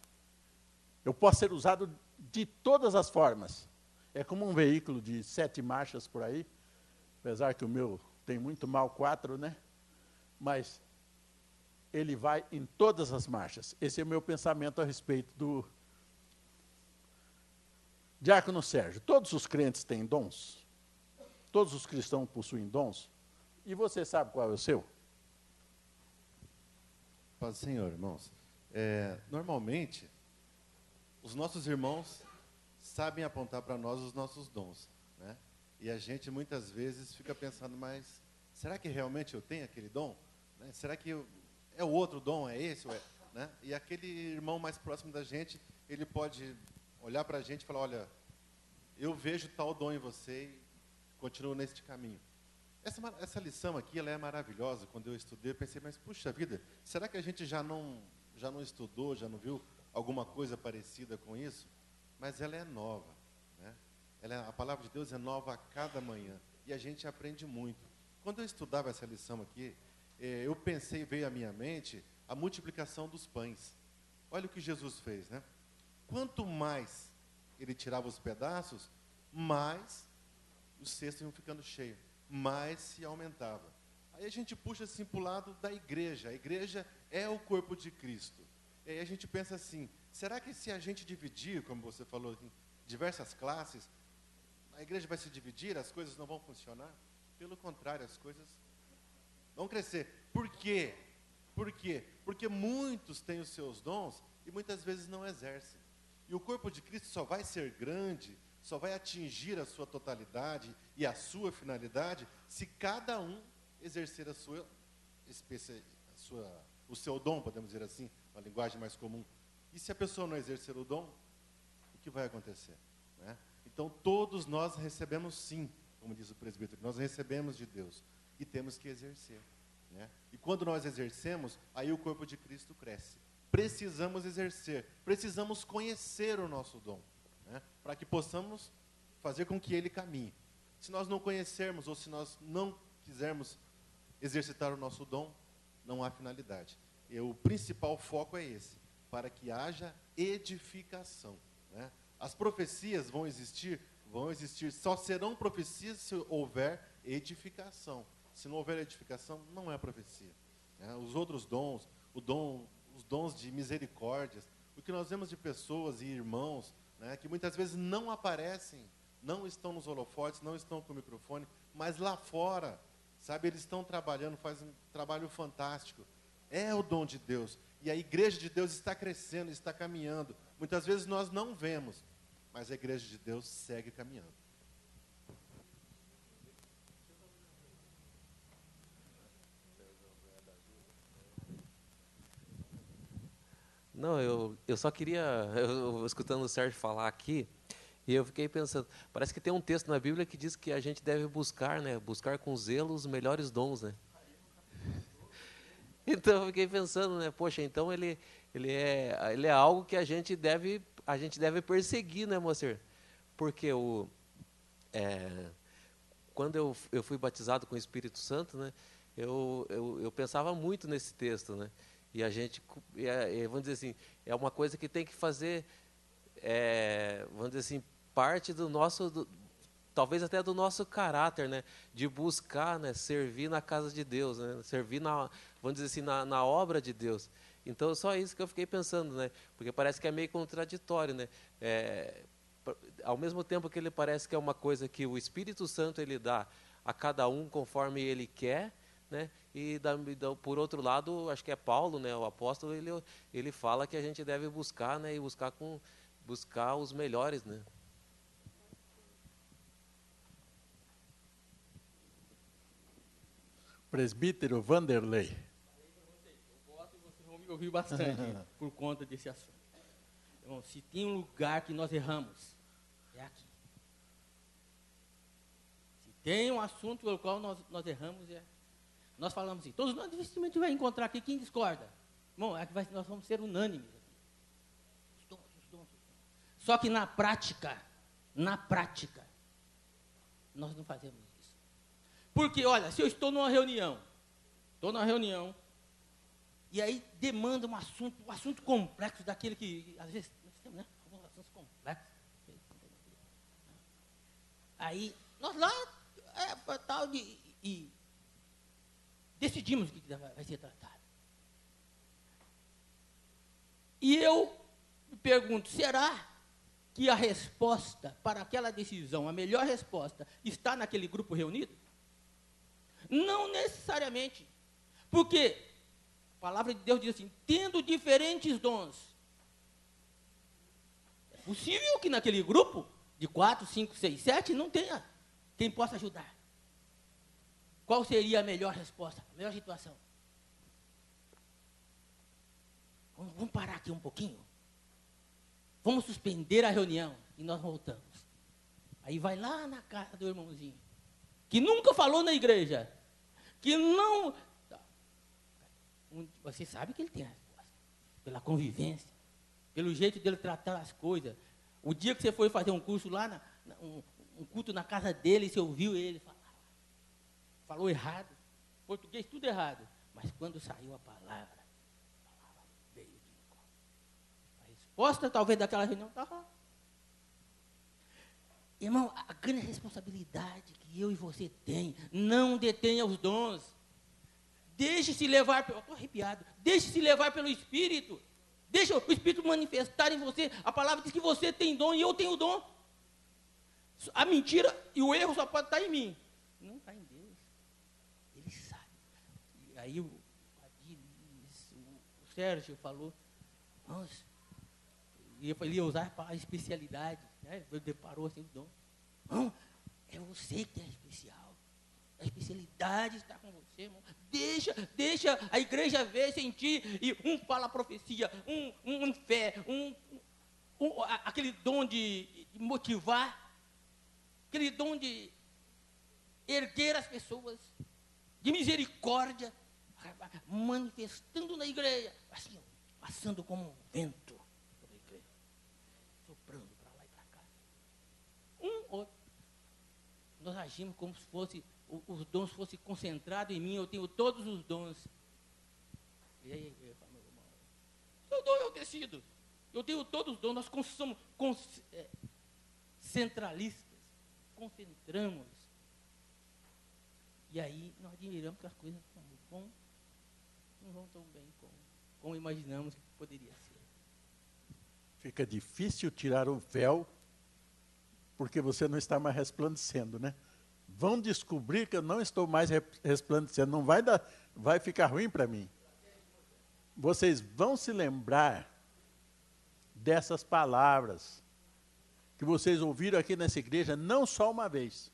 Eu posso ser usado de todas as formas. É como um veículo de 7 marchas por aí, apesar que o meu tem muito mal 4, né? Mas ele vai em todas as marchas. Esse é o meu pensamento a respeito do diácono Sérgio. Todos os crentes têm dons? Todos os cristãos possuem dons? E você sabe qual é o seu? Paz do Senhor, irmãos. Normalmente, os nossos irmãos sabem apontar para nós os nossos dons, né? E a gente muitas vezes fica pensando, mas será que realmente eu tenho aquele dom? Né? Será que é o outro dom, é esse? Né? E aquele irmão mais próximo da gente, ele pode olhar para a gente e falar, olha, eu vejo tal dom em você e continuo neste caminho. Essa lição aqui, ela é maravilhosa. Quando eu estudei, eu pensei, mas puxa vida, será que a gente já não estudou, já não viu alguma coisa parecida com isso? Mas ela é nova, né? A palavra de Deus é nova a cada manhã, e a gente aprende muito. Quando eu estudava essa lição aqui, eu pensei, veio à minha mente, a multiplicação dos pães. Olha o que Jesus fez, né? Quanto mais ele tirava os pedaços, mais os cestos iam ficando cheios, mais se aumentava. Aí a gente puxa assim para o lado da igreja. A igreja é o corpo de Cristo. E aí a gente pensa assim, será que se a gente dividir, como você falou, em diversas classes, a igreja vai se dividir, as coisas não vão funcionar? Pelo contrário, as coisas vão crescer. Por quê? Por quê? Porque muitos têm os seus dons e muitas vezes não exercem. E o corpo de Cristo só vai ser grande, só vai atingir a sua totalidade e a sua finalidade se cada um exercer o seu dom, podemos dizer assim, uma linguagem mais comum. E se a pessoa não exercer o dom, o que vai acontecer? Né? Então, todos nós recebemos sim, como diz o presbítero, nós recebemos de Deus e temos que exercer. Né? E quando nós exercemos, aí o corpo de Cristo cresce. Precisamos exercer, precisamos conhecer o nosso dom, né? Para que possamos fazer com que ele caminhe. Se nós não conhecermos ou se nós não quisermos exercitar o nosso dom, não há finalidade. E o principal foco é esse, para que haja edificação. Né? As profecias vão existir, Vão existir, só serão profecias se houver edificação. Se não houver edificação, não é profecia. Os outros dons, os dons de misericórdias, o que nós vemos de pessoas e irmãos, né, que muitas vezes não aparecem, não estão nos holofotes, não estão com o microfone, mas lá fora, sabe, eles estão trabalhando, fazem um trabalho fantástico. É o dom de Deus. E a igreja de Deus está crescendo, está caminhando. Muitas vezes nós não vemos, mas a igreja de Deus segue caminhando. Não, eu só queria, eu escutando o Sérgio falar aqui, e eu fiquei pensando, parece que tem um texto na Bíblia que diz que a gente deve buscar, né, buscar com zelo os melhores dons, né? Então eu fiquei pensando, né, poxa, então ele é algo que a gente deve perseguir, né, moço? Porque quando eu fui batizado com o Espírito Santo, né, eu pensava muito nesse texto, né? E a gente, vamos dizer assim, é uma coisa que tem que fazer, vamos dizer assim, parte do nosso, talvez até do nosso caráter, né? De buscar, né? Servir na casa de Deus, né? Servir, vamos dizer assim, na obra de Deus. Então, só isso que eu fiquei pensando, né? Porque parece que é meio contraditório, né? Ao mesmo tempo que ele parece que é uma coisa que o Espírito Santo ele dá a cada um conforme ele quer, né? E por outro lado, acho que é Paulo, né, o apóstolo, ele fala que a gente deve buscar, né, e buscar os melhores, né? Presbítero Vanderlei. Eu gosto e vocês vão me ouvir bastante por conta desse assunto. Então, se tem um lugar que nós erramos, é aqui. Se tem um assunto pelo qual nós erramos, é nós falamos assim, todos nós dificilmente vai encontrar aqui quem discorda. Bom, nós vamos ser unânimes aqui. Só que na prática, nós não fazemos isso. Porque, olha, se eu estou numa reunião, e aí demanda um assunto complexo, daquele que, às vezes, nós temos, né, alguns assuntos complexos. Aí, nós lá, tal de... decidimos o que vai ser tratado. E eu me pergunto, será que a resposta para aquela decisão, a melhor resposta, está naquele grupo reunido? Não necessariamente. Porque a palavra de Deus diz assim, tendo diferentes dons. É possível que naquele grupo de 4, 5, 6, 7 não tenha quem possa ajudar. Qual seria a melhor resposta, a melhor situação? Vamos parar aqui um pouquinho? Vamos suspender a reunião e nós voltamos. Aí vai lá na casa do irmãozinho, que nunca falou na igreja, que não... Você sabe que ele tem a resposta, pela convivência, pelo jeito dele tratar as coisas. O dia que você foi fazer um curso lá, um culto na casa dele, você ouviu ele falar. Falou errado, português tudo errado, mas quando saiu a palavra veio de encontro. A resposta talvez daquela reunião estava lá. Irmão, a grande responsabilidade que eu e você tem, não detenha os dons. Deixe-se levar, eu estou arrepiado, deixe-se levar pelo Espírito. Deixa o Espírito manifestar em você. A palavra diz que você tem dom e eu tenho dom. A mentira e o erro só pode estar em mim. Não está em Deus. Ele sabe. E aí o Sérgio falou, nossa, ele ia usar a especialidade, né? Ele deparou assim o dom. Não, é você que é especial. A especialidade está com você, irmão. Deixa a igreja ver, sentir, e um fala a profecia, um fé, aquele dom de motivar, aquele dom de erguer as pessoas, de misericórdia, manifestando na igreja, assim, passando como um vento pela igreja, soprando para lá e para cá. Outro. Nós agimos como se fosse, os dons fossem concentrados em mim, eu tenho todos os dons. E aí, seu dom é o tecido, eu tenho todos os dons, nós somos centralistas. concentramos. E aí nós admiramos que as coisas não vão tão bem como imaginamos que poderia ser. Fica difícil tirar o véu, porque você não está mais resplandecendo, né? Vão descobrir que eu não estou mais resplandecendo, não vai ficar ruim para mim. Vocês vão se lembrar dessas palavras que vocês ouviram aqui nessa igreja, não só uma vez,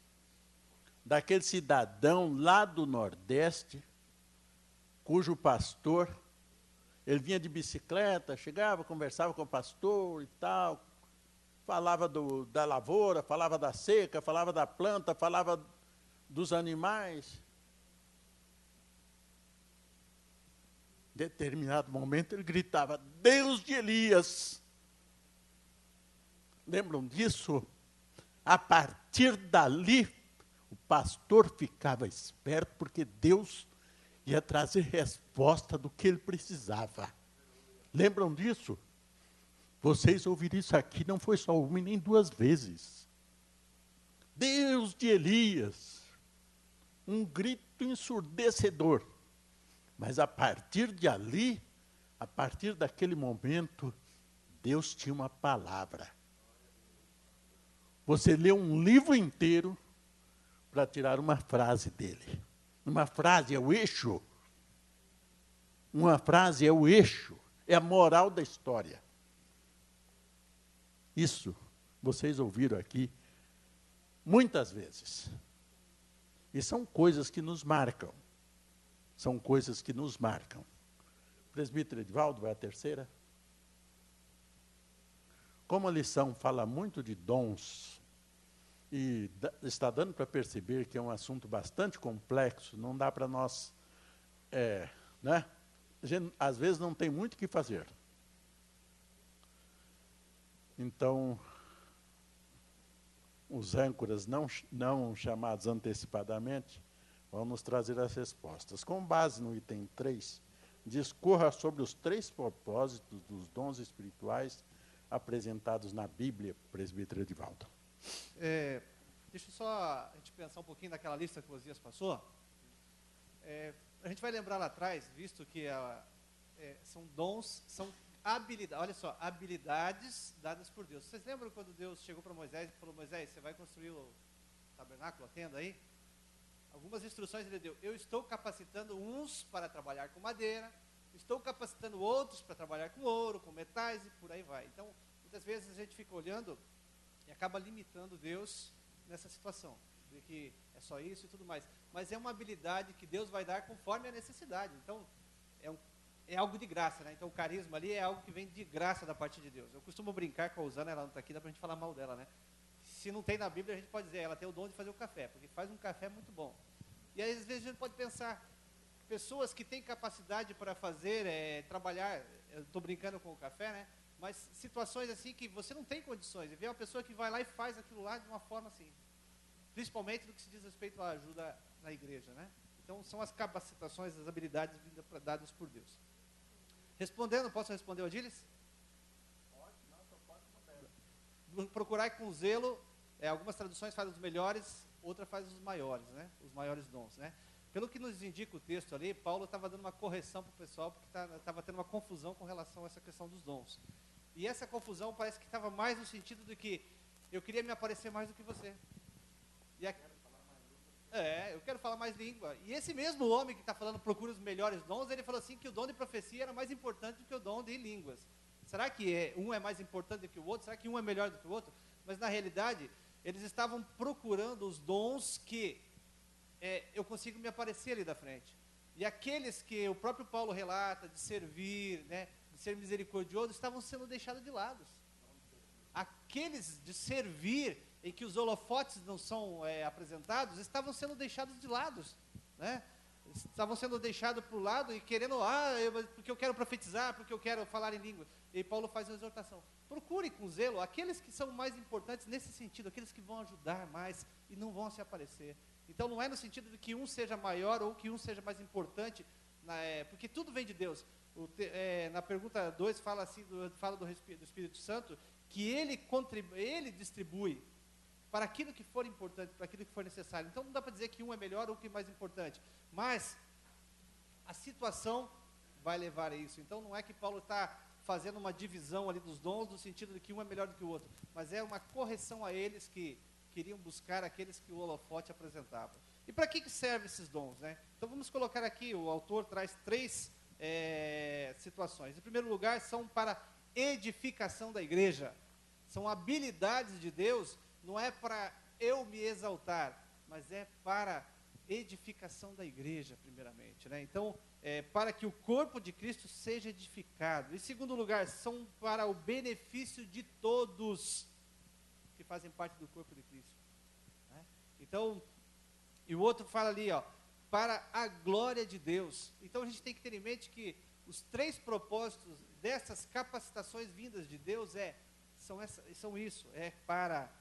daquele cidadão lá do Nordeste, cujo pastor, ele vinha de bicicleta, chegava, conversava com o pastor e tal, falava da lavoura, falava da seca, falava da planta, falava dos animais. Em determinado momento ele gritava, Deus de Elias! Lembram disso? A partir dali, o pastor ficava esperto, porque Deus ia trazer resposta do que ele precisava. Lembram disso? Vocês ouviram isso aqui, não foi só uma nem duas vezes. Deus de Elias, um grito ensurdecedor. Mas a partir de ali, a partir daquele momento, Deus tinha uma palavra. Você lê um livro inteiro para tirar uma frase dele. Uma frase é o eixo. Uma frase é o eixo, é a moral da história. Isso vocês ouviram aqui muitas vezes. E são coisas que nos marcam. São coisas que nos marcam. O presbítero Edivaldo vai à terceira. Como a lição fala muito de dons, e está dando para perceber que é um assunto bastante complexo, não dá para nós, né? A gente, às vezes não tem muito o que fazer. Então, os âncoras não chamados antecipadamente vão nos trazer as respostas. Com base no item 3, discorra sobre os 3 propósitos dos dons espirituais apresentados na Bíblia, presbítero Edivaldo. Deixa só a gente pensar um pouquinho naquela lista que o Osias passou. A gente vai lembrar lá atrás, visto que são dons, são habilidades, olha só, habilidades dadas por Deus. Vocês lembram quando Deus chegou para Moisés e falou, Moisés, você vai construir o tabernáculo, a tenda aí? Algumas instruções ele deu. Eu estou capacitando uns para trabalhar com madeira, estou capacitando outros para trabalhar com ouro, com metais e por aí vai. Então, muitas vezes a gente fica olhando e acaba limitando Deus nessa situação, de que é só isso e tudo mais. Mas é uma habilidade que Deus vai dar conforme a necessidade. Então, é algo de graça, né? Então, o carisma ali é algo que vem de graça da parte de Deus. Eu costumo brincar com a Usana, ela não está aqui, dá para a gente falar mal dela, né? Se não tem na Bíblia, a gente pode dizer, ela tem o dom de fazer o café, porque faz um café muito bom. E aí, às vezes, a gente pode pensar, pessoas que têm capacidade para fazer, trabalhar, eu estou brincando com o café, né? Mas situações assim que você não tem condições. E vê uma pessoa que vai lá e faz aquilo lá de uma forma assim. Principalmente no que se diz respeito à ajuda na igreja, né? Então, são as capacitações, as habilidades dadas por Deus. Respondendo, posso responder, Odilis? Pode, não, só pode responder. Procurar com zelo, algumas traduções fazem os melhores, outra faz os maiores, né? Os maiores dons, né? Pelo que nos indica o texto ali, Paulo estava dando uma correção para o pessoal, porque estava tendo uma confusão com relação a essa questão dos dons. E essa confusão parece que estava mais no sentido de que eu queria me aparecer mais do que você. Eu quero falar mais língua. E esse mesmo homem que está falando procura os melhores dons, ele falou assim que o dom de profecia era mais importante do que o dom de línguas. Será que um é mais importante do que o outro? Será que um é melhor do que o outro? Mas na realidade, eles estavam procurando os dons que eu consigo me aparecer ali da frente. E aqueles que o próprio Paulo relata, de servir, né, de ser misericordioso, estavam sendo deixados de lado. Aqueles de servir, em que os holofotes não são apresentados, estavam sendo deixados de lado, né? Estavam sendo deixados para o lado e querendo, porque eu quero profetizar, porque eu quero falar em língua. E Paulo faz uma exortação. Procure com zelo aqueles que são mais importantes nesse sentido, aqueles que vão ajudar mais e não vão se aparecer. Então, não é no sentido de que um seja maior ou que um seja mais importante, porque tudo vem de Deus. Na pergunta 2, fala do Espírito Santo, que ele distribui para aquilo que for importante, para aquilo que for necessário. Então não dá para dizer que um é melhor ou que é mais importante, mas a situação vai levar a isso. Então não é que Paulo está fazendo uma divisão ali dos dons, no sentido de que um é melhor do que o outro, mas é uma correção a eles que queriam buscar aqueles que o holofote apresentava. E para que servem esses dons, né? Então vamos colocar aqui, o autor traz 3 situações. Em primeiro lugar, são para edificação da igreja. São habilidades de Deus, não é para eu me exaltar, mas é para edificação da igreja, primeiramente, né? Então, para que o corpo de Cristo seja edificado. Em segundo lugar, são para o benefício de todos que fazem parte do corpo de Cristo, né? Então, e o outro fala ali, ó, para a glória de Deus. Então, a gente tem que ter em mente que os 3 propósitos dessas capacitações vindas de Deus são isso, é para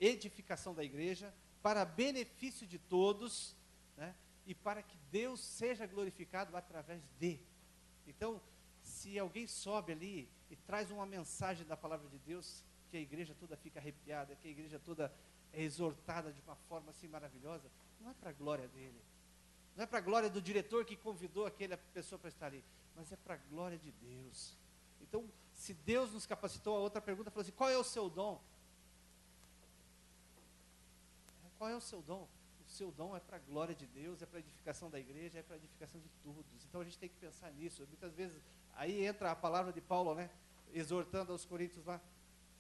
edificação da igreja, para benefício de todos, né? E para que Deus seja glorificado através de. Então, se alguém sobe ali e traz uma mensagem da palavra de Deus, que a igreja toda fica arrepiada, que a igreja toda é exortada de uma forma assim maravilhosa, não é para a glória dele, não é para a glória do diretor que convidou aquela pessoa para estar ali, mas é para a glória de Deus. Então, se Deus nos capacitou, a outra pergunta falou assim: qual é o seu dom? Qual é o seu dom? O seu dom é para a glória de Deus, é para a edificação da igreja, é para a edificação de todos. Então a gente tem que pensar nisso. Muitas vezes, aí entra a palavra de Paulo, né? Exortando aos coríntios lá: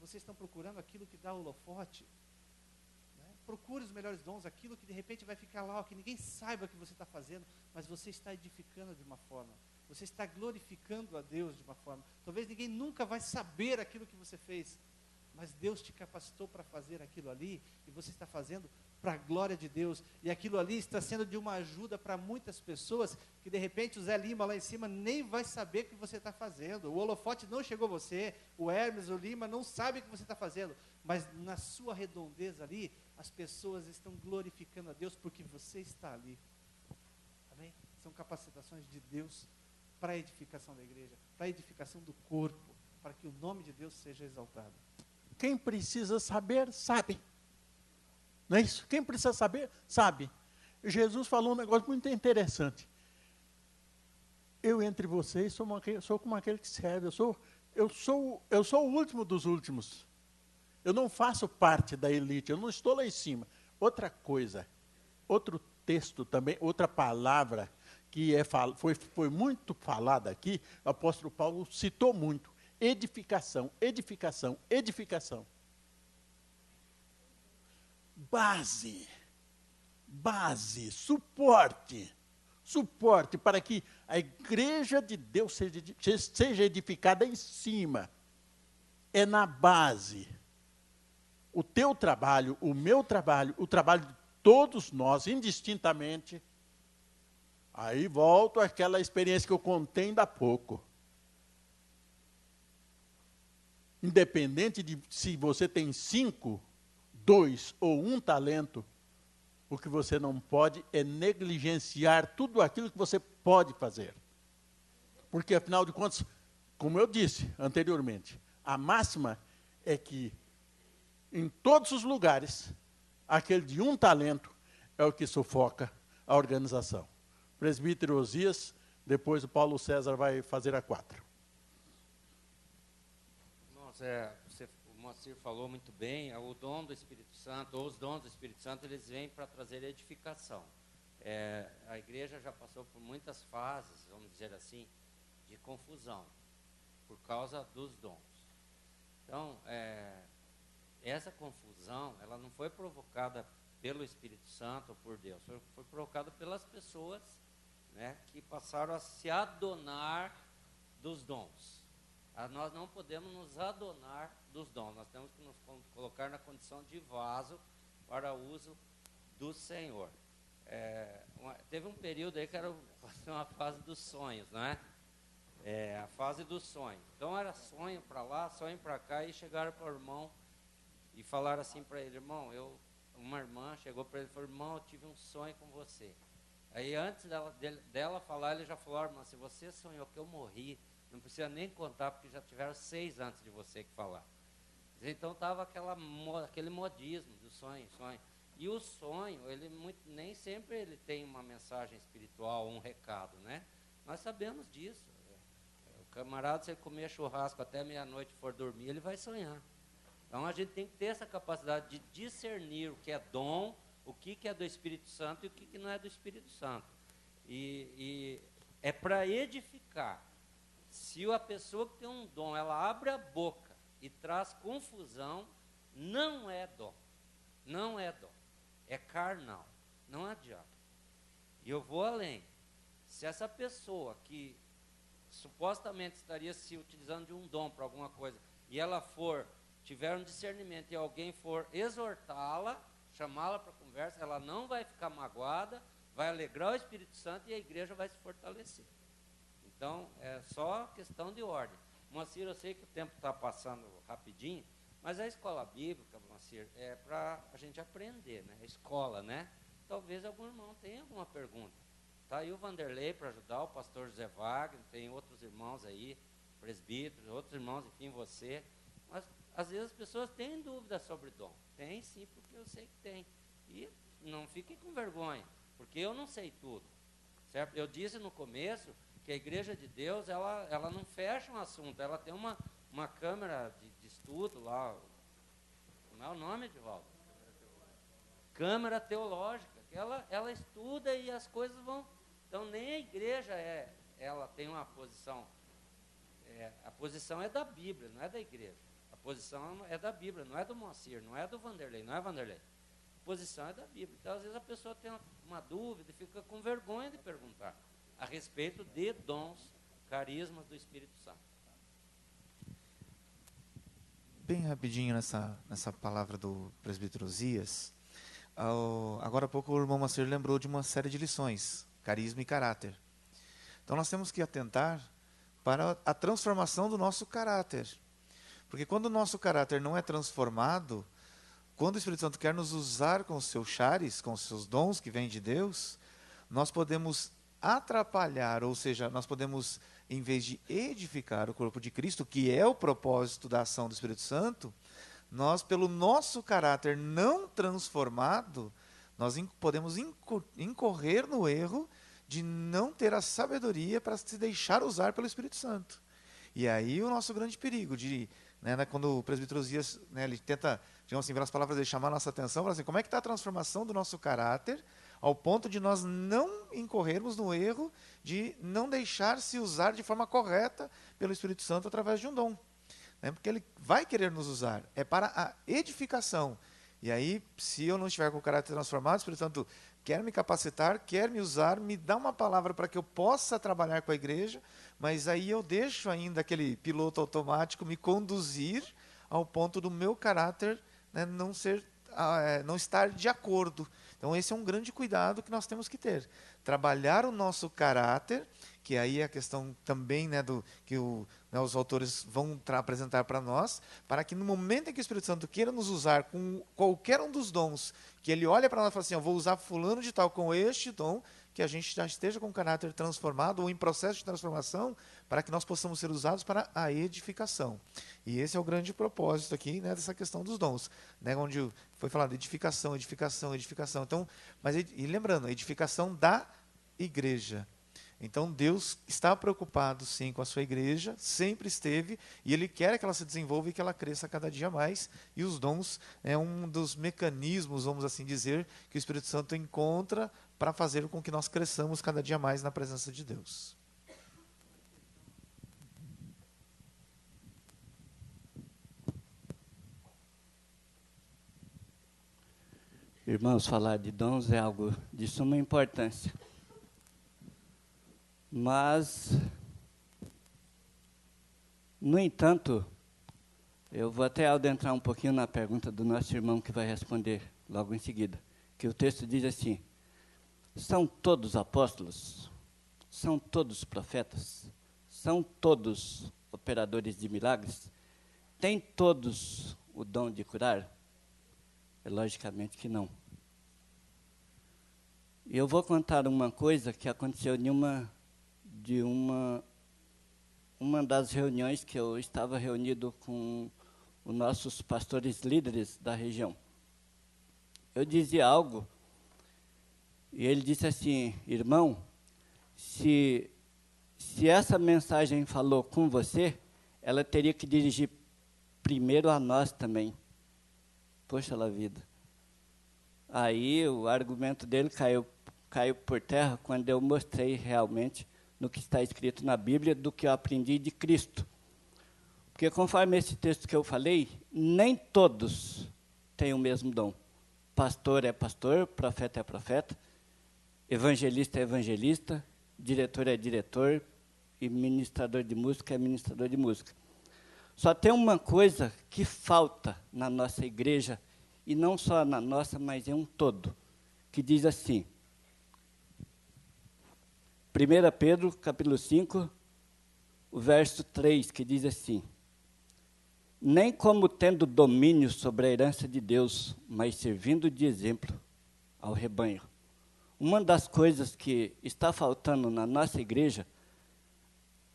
vocês estão procurando aquilo que dá holofote, né? Procure os melhores dons, aquilo que de repente vai ficar lá, que ninguém saiba o que você está fazendo, mas você está edificando de uma forma, você está glorificando a Deus de uma forma. Talvez ninguém nunca vai saber aquilo que você fez, mas Deus te capacitou para fazer aquilo ali, e você está fazendo para a glória de Deus, e aquilo ali está sendo de uma ajuda para muitas pessoas, que de repente o Zé Lima lá em cima nem vai saber o que você está fazendo, o holofote não chegou a você, o Hermes, o Lima não sabe o que você está fazendo, mas na sua redondeza ali, as pessoas estão glorificando a Deus, porque você está ali, amém? São capacitações de Deus para a edificação da igreja, para a edificação do corpo, para que o nome de Deus seja exaltado. Quem precisa saber, sabe. Não é isso? Quem precisa saber, sabe. Jesus falou um negócio muito interessante. Eu entre vocês sou como aquele que serve. Eu sou o último dos últimos. Eu não faço parte da elite, eu não estou lá em cima. Outra coisa, outro texto também, outra palavra que foi muito falada aqui, o apóstolo Paulo citou muito: edificação, edificação, edificação. Base, suporte para que a igreja de Deus seja edificada em cima. É na base. O teu trabalho, o meu trabalho, o trabalho de todos nós, indistintamente. Aí volto àquela experiência que eu contei ainda há pouco. Independente de se você tem 5, 2 ou 1 talento, o que você não pode é negligenciar tudo aquilo que você pode fazer. Porque, afinal de contas, como eu disse anteriormente, a máxima é que, em todos os lugares, aquele de 1 talento é o que sufoca a organização. Presbítero Osias, depois o Paulo César vai fazer a 4. O Moacir falou muito bem, o dom do Espírito Santo, ou os dons do Espírito Santo, eles vêm para trazer edificação. A igreja já passou por muitas fases, vamos dizer assim, de confusão, por causa dos dons. Então, essa confusão, ela não foi provocada pelo Espírito Santo ou por Deus, foi provocada pelas pessoas, né, que passaram a se adonar dos dons. Nós não podemos nos adonar dos dons, nós temos que nos colocar na condição de vaso para o uso do Senhor. Teve um período aí que era uma fase dos sonhos, não é? A fase dos sonhos. Então era sonho para lá, sonho para cá, e chegaram para o irmão e falaram assim para ele: irmão, uma irmã chegou para ele e falou: irmão, eu tive um sonho com você. Aí antes dela falar, ele já falou: irmã, se você sonhou que eu morri, não precisa nem contar, porque já tiveram 6 antes de você que falar. Então estava aquele modismo do sonho. E o sonho, nem sempre ele tem uma mensagem espiritual, um recado, né? Nós sabemos disso. O camarada, se ele comer churrasco até meia-noite e for dormir, ele vai sonhar. Então a gente tem que ter essa capacidade de discernir o que é dom, o que é do Espírito Santo e o que não é do Espírito Santo. E é para edificar. Se a pessoa que tem um dom, ela abre a boca e traz confusão, não é dom. Não é dom. É carnal. Não adianta. E eu vou além. Se essa pessoa que supostamente estaria se utilizando de um dom para alguma coisa, e ela tiver um discernimento e alguém for exortá-la, chamá-la para conversa, ela não vai ficar magoada, vai alegrar o Espírito Santo e a igreja vai se fortalecer. Então, é só questão de ordem. Moacir, eu sei que o tempo está passando rapidinho, mas a escola bíblica, Moacir, é para a gente aprender, né? A escola, né? Talvez algum irmão tenha alguma pergunta. Está aí o Vanderlei para ajudar, o pastor José Wagner, tem outros irmãos aí, presbíteros, outros irmãos, enfim, você. Mas, às vezes, as pessoas têm dúvidas sobre dom. Tem sim, porque eu sei que tem. E não fiquem com vergonha, porque eu não sei tudo. Certo? Eu disse no começo que a Igreja de Deus, ela não fecha um assunto, ela tem uma câmara de estudo lá. Como é o nome, Edivaldo? Câmara teológica, que ela estuda e as coisas vão... Então, nem a igreja ela tem uma posição... a posição é da Bíblia, não é da igreja. A posição é da Bíblia, não é do Moacir, não é do Vanderlei, não é Vanderlei. A posição é da Bíblia. Então, às vezes, a pessoa tem uma dúvida e fica com vergonha de perguntar a respeito de dons, carismas do Espírito Santo. Bem rapidinho nessa palavra do presbítero Zias. Agora há pouco o irmão Moacir lembrou de uma série de lições, carisma e caráter. Então nós temos que atentar para a transformação do nosso caráter. Porque quando o nosso caráter não é transformado, quando o Espírito Santo quer nos usar com os seus charis, com os seus dons que vêm de Deus, nós podemos atrapalhar, ou seja, nós podemos, em vez de edificar o corpo de Cristo, que é o propósito da ação do Espírito Santo, nós, pelo nosso caráter não transformado, nós podemos incorrer no erro de não ter a sabedoria para se deixar usar pelo Espírito Santo. E aí o nosso grande perigo de, quando o presbítero Zias, ele tenta, digamos assim, pelas palavras dele, chamar a nossa atenção, fala assim, como é que está a transformação do nosso caráter ao ponto de nós não incorrermos no erro de não deixar-se usar de forma correta pelo Espírito Santo através de um dom. Porque ele vai querer nos usar, é para a edificação. E aí, se eu não estiver com o caráter transformado, o Espírito Santo quer me capacitar, quer me usar, me dá uma palavra para que eu possa trabalhar com a igreja, mas aí eu deixo ainda aquele piloto automático me conduzir ao ponto do meu caráter não estar de acordo. Então esse é um grande cuidado que nós temos que ter. Trabalhar o nosso caráter, que aí é a questão também que os autores vão apresentar para nós, para que no momento em que o Espírito Santo queira nos usar com qualquer um dos dons, que ele olha para nós e fala assim, eu vou usar fulano de tal com este dom, que a gente já esteja com o caráter transformado ou em processo de transformação, para que nós possamos ser usados para a edificação. E esse é o grande propósito aqui, dessa questão dos dons, onde foi falado edificação. Então, e lembrando, a edificação da igreja. Então Deus está preocupado sim com a sua igreja, sempre esteve, e Ele quer que ela se desenvolva e que ela cresça cada dia mais, e os dons é um dos mecanismos, vamos assim dizer, que o Espírito Santo encontra para fazer com que nós cresçamos cada dia mais na presença de Deus. Irmãos, falar de dons é algo de suma importância. Mas, no entanto, eu vou até adentrar um pouquinho na pergunta do nosso irmão que vai responder logo em seguida, que o texto diz assim, são todos apóstolos? São todos profetas? São todos operadores de milagres? Têm todos o dom de curar? Logicamente que não. E eu vou contar uma coisa que aconteceu em uma das reuniões que eu estava reunido com os nossos pastores líderes da região. Eu dizia algo, e ele disse assim: irmão, se essa mensagem falou com você, ela teria que dirigir primeiro a nós também. Poxa lá vida. Aí o argumento dele caiu por terra quando eu mostrei realmente no que está escrito na Bíblia do que eu aprendi de Cristo. Porque conforme esse texto que eu falei, nem todos têm o mesmo dom. Pastor é pastor, profeta é profeta, evangelista é evangelista, diretor é diretor e ministrador de música é ministrador de música. Só tem uma coisa que falta na nossa igreja, e não só na nossa, mas em um todo, que diz assim, 1 Pedro, capítulo 5, o verso 3, que diz assim: nem como tendo domínio sobre a herança de Deus, mas servindo de exemplo ao rebanho. Uma das coisas que está faltando na nossa igreja,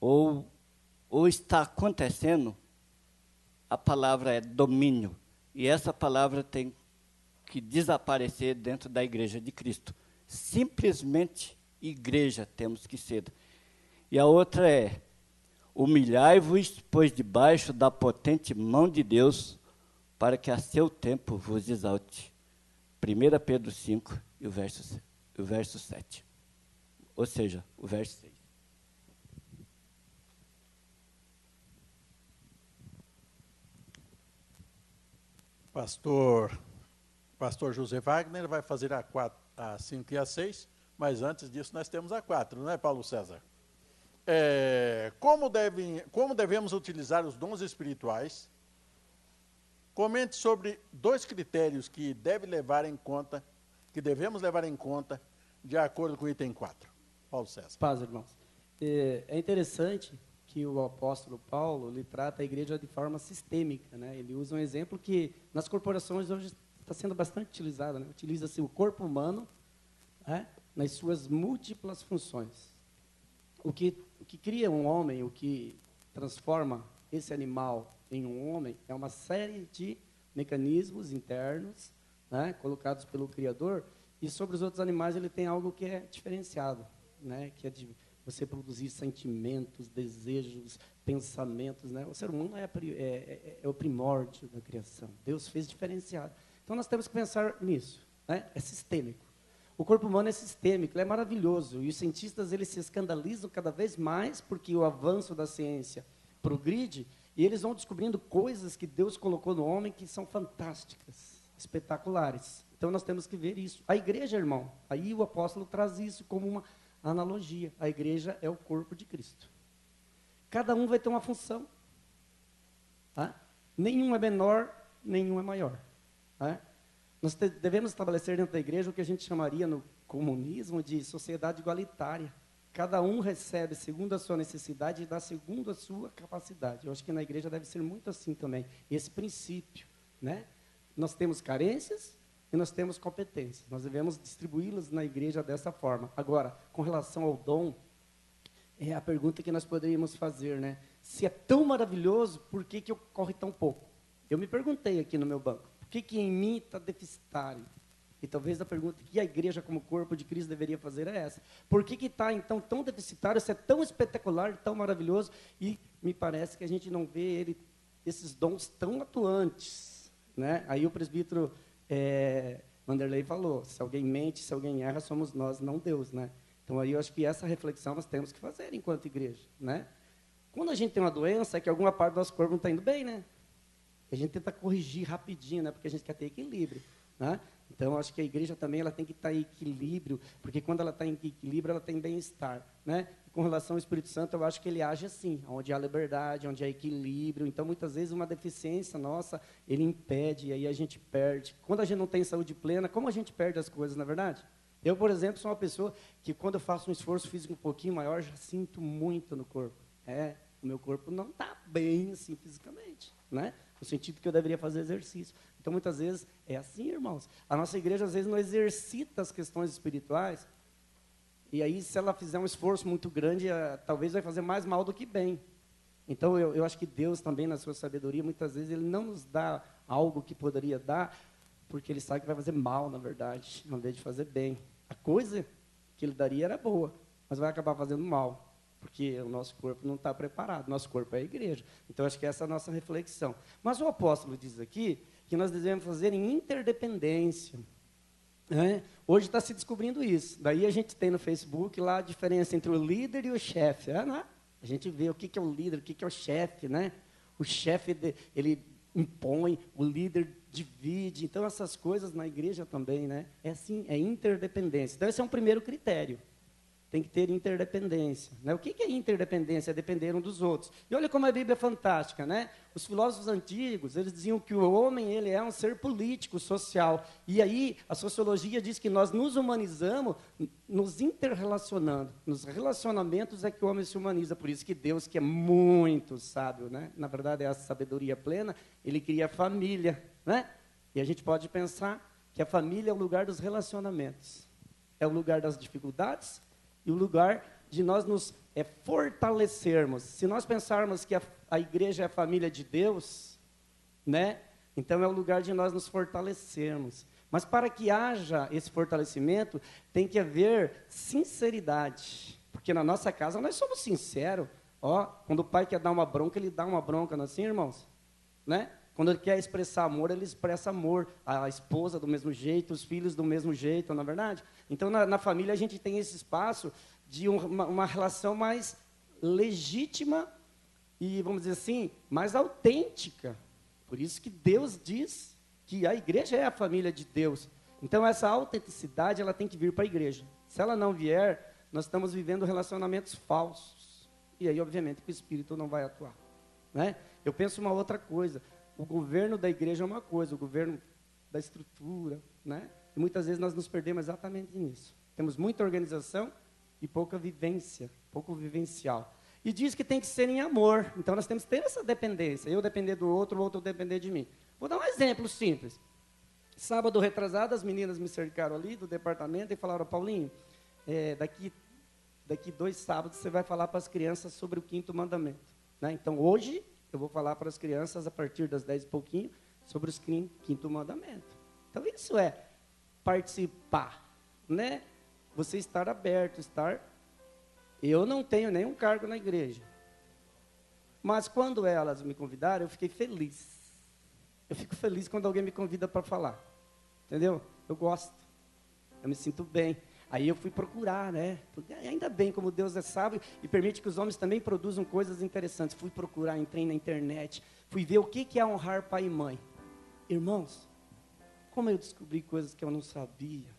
ou está acontecendo, a palavra é domínio. E essa palavra tem que desaparecer dentro da igreja de Cristo. Simplesmente igreja temos que ser. E a outra é: humilhai-vos, pois debaixo da potente mão de Deus, para que a seu tempo vos exalte. 1 Pedro 5, e o verso 7. Ou seja, o verso 6. Pastor José Wagner vai fazer a 5 e a 6, mas antes disso nós temos a 4, não é, Paulo César? Como devemos utilizar os dons espirituais? Comente sobre 2 critérios que devemos levar em conta de acordo com o item 4. Paulo César. Paz, irmãos. É interessante que o apóstolo Paulo ele trata a igreja de forma sistêmica, né? Ele usa um exemplo que nas corporações hoje está sendo bastante utilizado, né? Utiliza-se o corpo humano, né, nas suas múltiplas funções. O que cria um homem, o que transforma esse animal em um homem, é uma série de mecanismos internos, né, colocados pelo Criador, e sobre os outros animais ele tem algo que é diferenciado, né, que é de você produzir sentimentos, desejos, pensamentos, né? O ser humano é o primórdio da criação. Deus fez diferenciado. Então nós temos que pensar nisso, né? É sistêmico. O corpo humano é sistêmico, ele é maravilhoso, e os cientistas eles se escandalizam cada vez mais porque o avanço da ciência progride e eles vão descobrindo coisas que Deus colocou no homem que são fantásticas, espetaculares. Então nós temos que ver isso. A igreja, irmão, aí o apóstolo traz isso como uma analogia. A igreja é o corpo de Cristo. Cada um vai ter uma função. Tá? Nenhum é menor, nenhum é maior. Tá? Nós devemos estabelecer dentro da igreja o que a gente chamaria no comunismo de sociedade igualitária. Cada um recebe segundo a sua necessidade e dá segundo a sua capacidade. Eu acho que na igreja deve ser muito assim também. Esse princípio, né? Nós temos carências e nós temos competências. Nós devemos distribuí-las na igreja dessa forma. Agora, com relação ao dom, é a pergunta que nós poderíamos fazer, né? Se é tão maravilhoso, por que ocorre tão pouco? Eu me perguntei aqui no meu banco, por que em mim está deficitário? E talvez a pergunta que a igreja como corpo de Cristo deveria fazer é essa. Por que está, então, tão deficitário, se é tão espetacular, tão maravilhoso, e me parece que a gente não vê esses dons tão atuantes, né? Aí o presbítero Vanderlei falou, se alguém mente, se alguém erra, somos nós, não Deus, né? Então aí eu acho que essa reflexão nós temos que fazer enquanto igreja, né? Quando a gente tem uma doença, é que alguma parte do nosso corpo não está indo bem, né? A gente tenta corrigir rapidinho, né? Porque a gente quer ter equilíbrio, né? Então, acho que a igreja também ela tem que estar em equilíbrio, porque quando ela está em equilíbrio, ela tem bem-estar, né? Com relação ao Espírito Santo, eu acho que ele age assim, onde há liberdade, onde há equilíbrio. Então, muitas vezes, uma deficiência nossa, ele impede, e aí a gente perde. Quando a gente não tem saúde plena, como a gente perde as coisas, na verdade? Eu, por exemplo, sou uma pessoa que, quando eu faço um esforço físico um pouquinho maior, já sinto muito no corpo. O meu corpo não está bem, assim, fisicamente, né? No sentido que eu deveria fazer exercício. Então, muitas vezes, é assim, irmãos. A nossa igreja, às vezes, não exercita as questões espirituais, e aí, se ela fizer um esforço muito grande, talvez vai fazer mais mal do que bem. Então, eu acho que Deus também, na sua sabedoria, muitas vezes, Ele não nos dá algo que poderia dar, porque Ele sabe que vai fazer mal, na verdade, ao invés de fazer bem. A coisa que Ele daria era boa, mas vai acabar fazendo mal, porque o nosso corpo não está preparado, nosso corpo é a igreja. Então, acho que essa é a nossa reflexão. Mas o apóstolo diz aqui que nós devemos fazer em interdependência. Hoje está se descobrindo isso. Daí a gente tem no Facebook lá a diferença entre o líder e o chefe. Né? A gente vê o que é o líder, o que é o chefe. Né? O chefe, ele impõe, o líder divide. Então, essas coisas na igreja também, né? É assim, é interdependência. Então, esse é um primeiro critério. Tem que ter interdependência. Né? O que é interdependência? É depender um dos outros. E olha como a Bíblia é fantástica, né? Os filósofos antigos, eles diziam que o homem, ele é um ser político, social. E aí, a sociologia diz que nós nos humanizamos nos interrelacionando. Nos relacionamentos é que o homem se humaniza. Por isso que Deus, que é muito sábio, né? Na verdade, é a sabedoria plena, ele cria a família, né? E a gente pode pensar que a família é o lugar dos relacionamentos. É o lugar das dificuldades, e o lugar de nós nos fortalecermos. Se nós pensarmos que a igreja é a família de Deus, né? Então é o lugar de nós nos fortalecermos. Mas para que haja esse fortalecimento, tem que haver sinceridade. Porque na nossa casa nós somos sinceros. Quando o pai quer dar uma bronca, ele dá uma bronca, não é assim, irmãos? Né? Quando ele quer expressar amor, ele expressa amor. A esposa do mesmo jeito, os filhos do mesmo jeito, não é verdade? Então, na família, a gente tem esse espaço de uma relação mais legítima e, vamos dizer assim, mais autêntica. Por isso que Deus diz que a igreja é a família de Deus. Então, essa autenticidade, ela tem que vir para a igreja. Se ela não vier, nós estamos vivendo relacionamentos falsos. E aí, obviamente, que o Espírito não vai atuar. Né? Eu penso uma outra coisa. O governo da igreja é uma coisa, o governo da estrutura, né? E muitas vezes nós nos perdemos exatamente nisso. Temos muita organização e pouca vivência, pouco vivencial. E diz que tem que ser em amor. Então nós temos que ter essa dependência. Eu depender do outro, o outro depender de mim. Vou dar um exemplo simples. Sábado retrasado, as meninas me cercaram ali do departamento e falaram: Paulinho, daqui 2 sábados você vai falar para as crianças sobre o 5º mandamento. Né? Então hoje eu vou falar para as crianças, a partir das 10 e pouquinho, sobre os 5º mandamento. Então, isso é participar, né? Você estar aberto, Eu não tenho nenhum cargo na igreja. Mas, quando elas me convidaram, eu fiquei feliz. Eu fico feliz quando alguém me convida para falar. Entendeu? Eu gosto. Eu me sinto bem. Aí eu fui procurar, né? Porque ainda bem como Deus é sábio e permite que os homens também produzam coisas interessantes. Fui procurar, entrei na internet, fui ver o que é honrar pai e mãe. Irmãos, como eu descobri coisas que eu não sabia.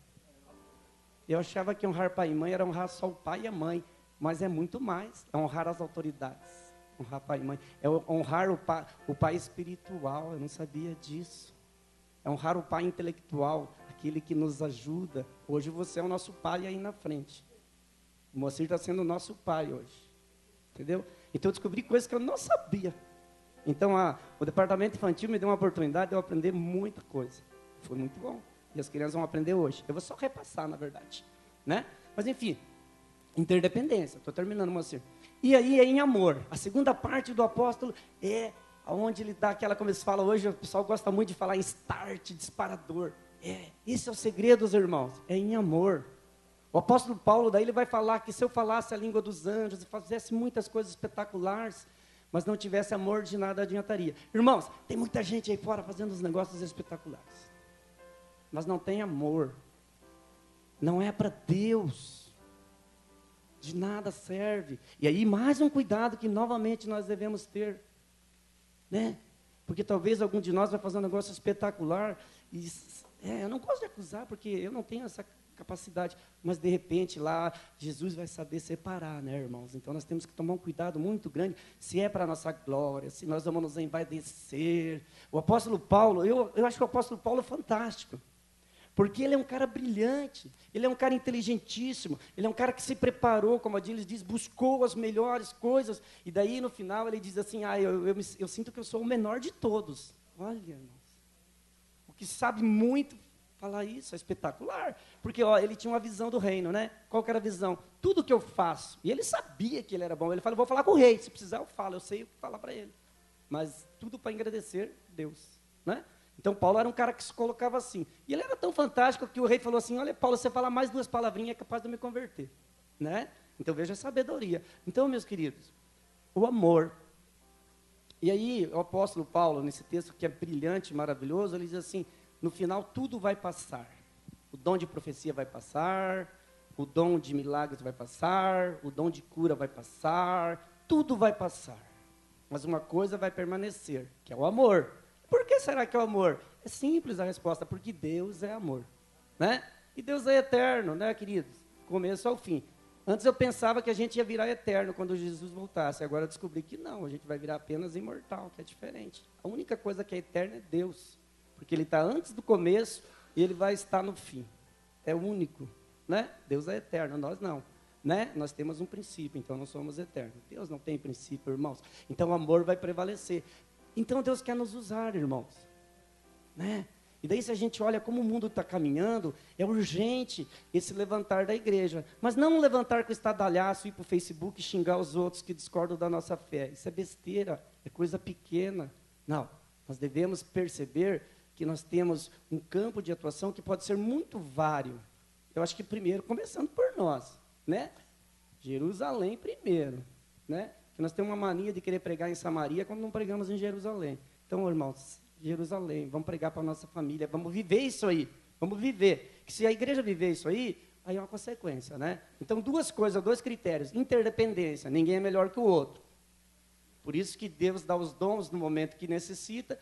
Eu achava que honrar pai e mãe era honrar só o pai e a mãe, mas é muito mais. É honrar as autoridades, honrar pai e mãe. É honrar o pai espiritual, eu não sabia disso. É honrar o pai intelectual, aquele que nos ajuda. Hoje você é o nosso pai aí na frente. O Moacir está sendo o nosso pai hoje. Entendeu? Então eu descobri coisas que eu não sabia. Então o departamento infantil me deu uma oportunidade de eu aprender muita coisa. Foi muito bom. E as crianças vão aprender hoje. Eu vou só repassar, na verdade. Né? Mas enfim, interdependência. Estou terminando, Moacir. E aí é em amor. A segunda parte do apóstolo é onde ele dá aquela, como eles falam hoje, o pessoal gosta muito de falar em start, disparador. Esse é o segredo, irmãos, é em amor. O apóstolo Paulo, daí ele vai falar que se eu falasse a língua dos anjos e fizesse muitas coisas espetaculares, mas não tivesse amor, de nada adiantaria. Irmãos, tem muita gente aí fora fazendo os negócios espetaculares, mas não tem amor. Não é para Deus. De nada serve. E aí mais um cuidado que novamente nós devemos ter. Né? Porque talvez algum de nós vai fazer um negócio espetacular e eu não gosto de acusar porque eu não tenho essa capacidade, mas de repente lá Jesus vai saber separar, né, irmãos? Então nós temos que tomar um cuidado muito grande se é para a nossa glória, se nós vamos nos envaidecer. O apóstolo Paulo, eu acho que o apóstolo Paulo é fantástico. Porque ele é um cara brilhante, ele é um cara inteligentíssimo, ele é um cara que se preparou, como a Diles diz, buscou as melhores coisas, e daí no final ele diz assim, eu sinto que eu sou o menor de todos. Olha, irmãos, o que sabe muito falar isso, é espetacular. Porque ó, ele tinha uma visão do reino, né? Qual que era a visão? Tudo que eu faço, e ele sabia que ele era bom, ele falou, vou falar com o rei, se precisar eu falo, eu sei o que falar para ele. Mas tudo para agradecer Deus, né? Então Paulo era um cara que se colocava assim. E ele era tão fantástico que o rei falou assim, olha Paulo, você falar mais 2 palavrinhas é capaz de me converter, né? Então veja a sabedoria. Então, meus queridos, o amor. E aí o apóstolo Paulo, nesse texto que é brilhante, maravilhoso, ele diz assim, no final tudo vai passar. O dom de profecia vai passar, o dom de milagres vai passar, o dom de cura vai passar, tudo vai passar. Mas uma coisa vai permanecer, que é o amor. Por que será que é o amor? É simples a resposta, porque Deus é amor, né? E Deus é eterno, né, queridos? Começo ao fim. Antes eu pensava que a gente ia virar eterno quando Jesus voltasse. Agora eu descobri que não, a gente vai virar apenas imortal, que é diferente. A única coisa que é eterna é Deus, porque Ele está antes do começo e Ele vai estar no fim. É único, né? Deus é eterno, nós não, né? Nós temos um princípio, então não somos eternos. Deus não tem princípio, irmãos. Então o amor vai prevalecer. Então Deus quer nos usar, irmãos, né? E daí se a gente olha como o mundo está caminhando, é urgente esse levantar da igreja. Mas não um levantar com estadalhaço, ir para o Facebook e xingar os outros que discordam da nossa fé. Isso é besteira, é coisa pequena. Não, nós devemos perceber que nós temos um campo de atuação que pode ser muito vário. Eu acho que primeiro, começando por nós, né? Jerusalém primeiro, né? Que nós temos uma mania de querer pregar em Samaria quando não pregamos em Jerusalém. Então, irmãos, Jerusalém, vamos pregar para a nossa família, vamos viver isso aí, vamos viver. Que se a igreja viver isso aí é uma consequência, né? Então, 2 coisas, 2 critérios, interdependência, ninguém é melhor que o outro. Por isso que Deus dá os dons no momento que necessita.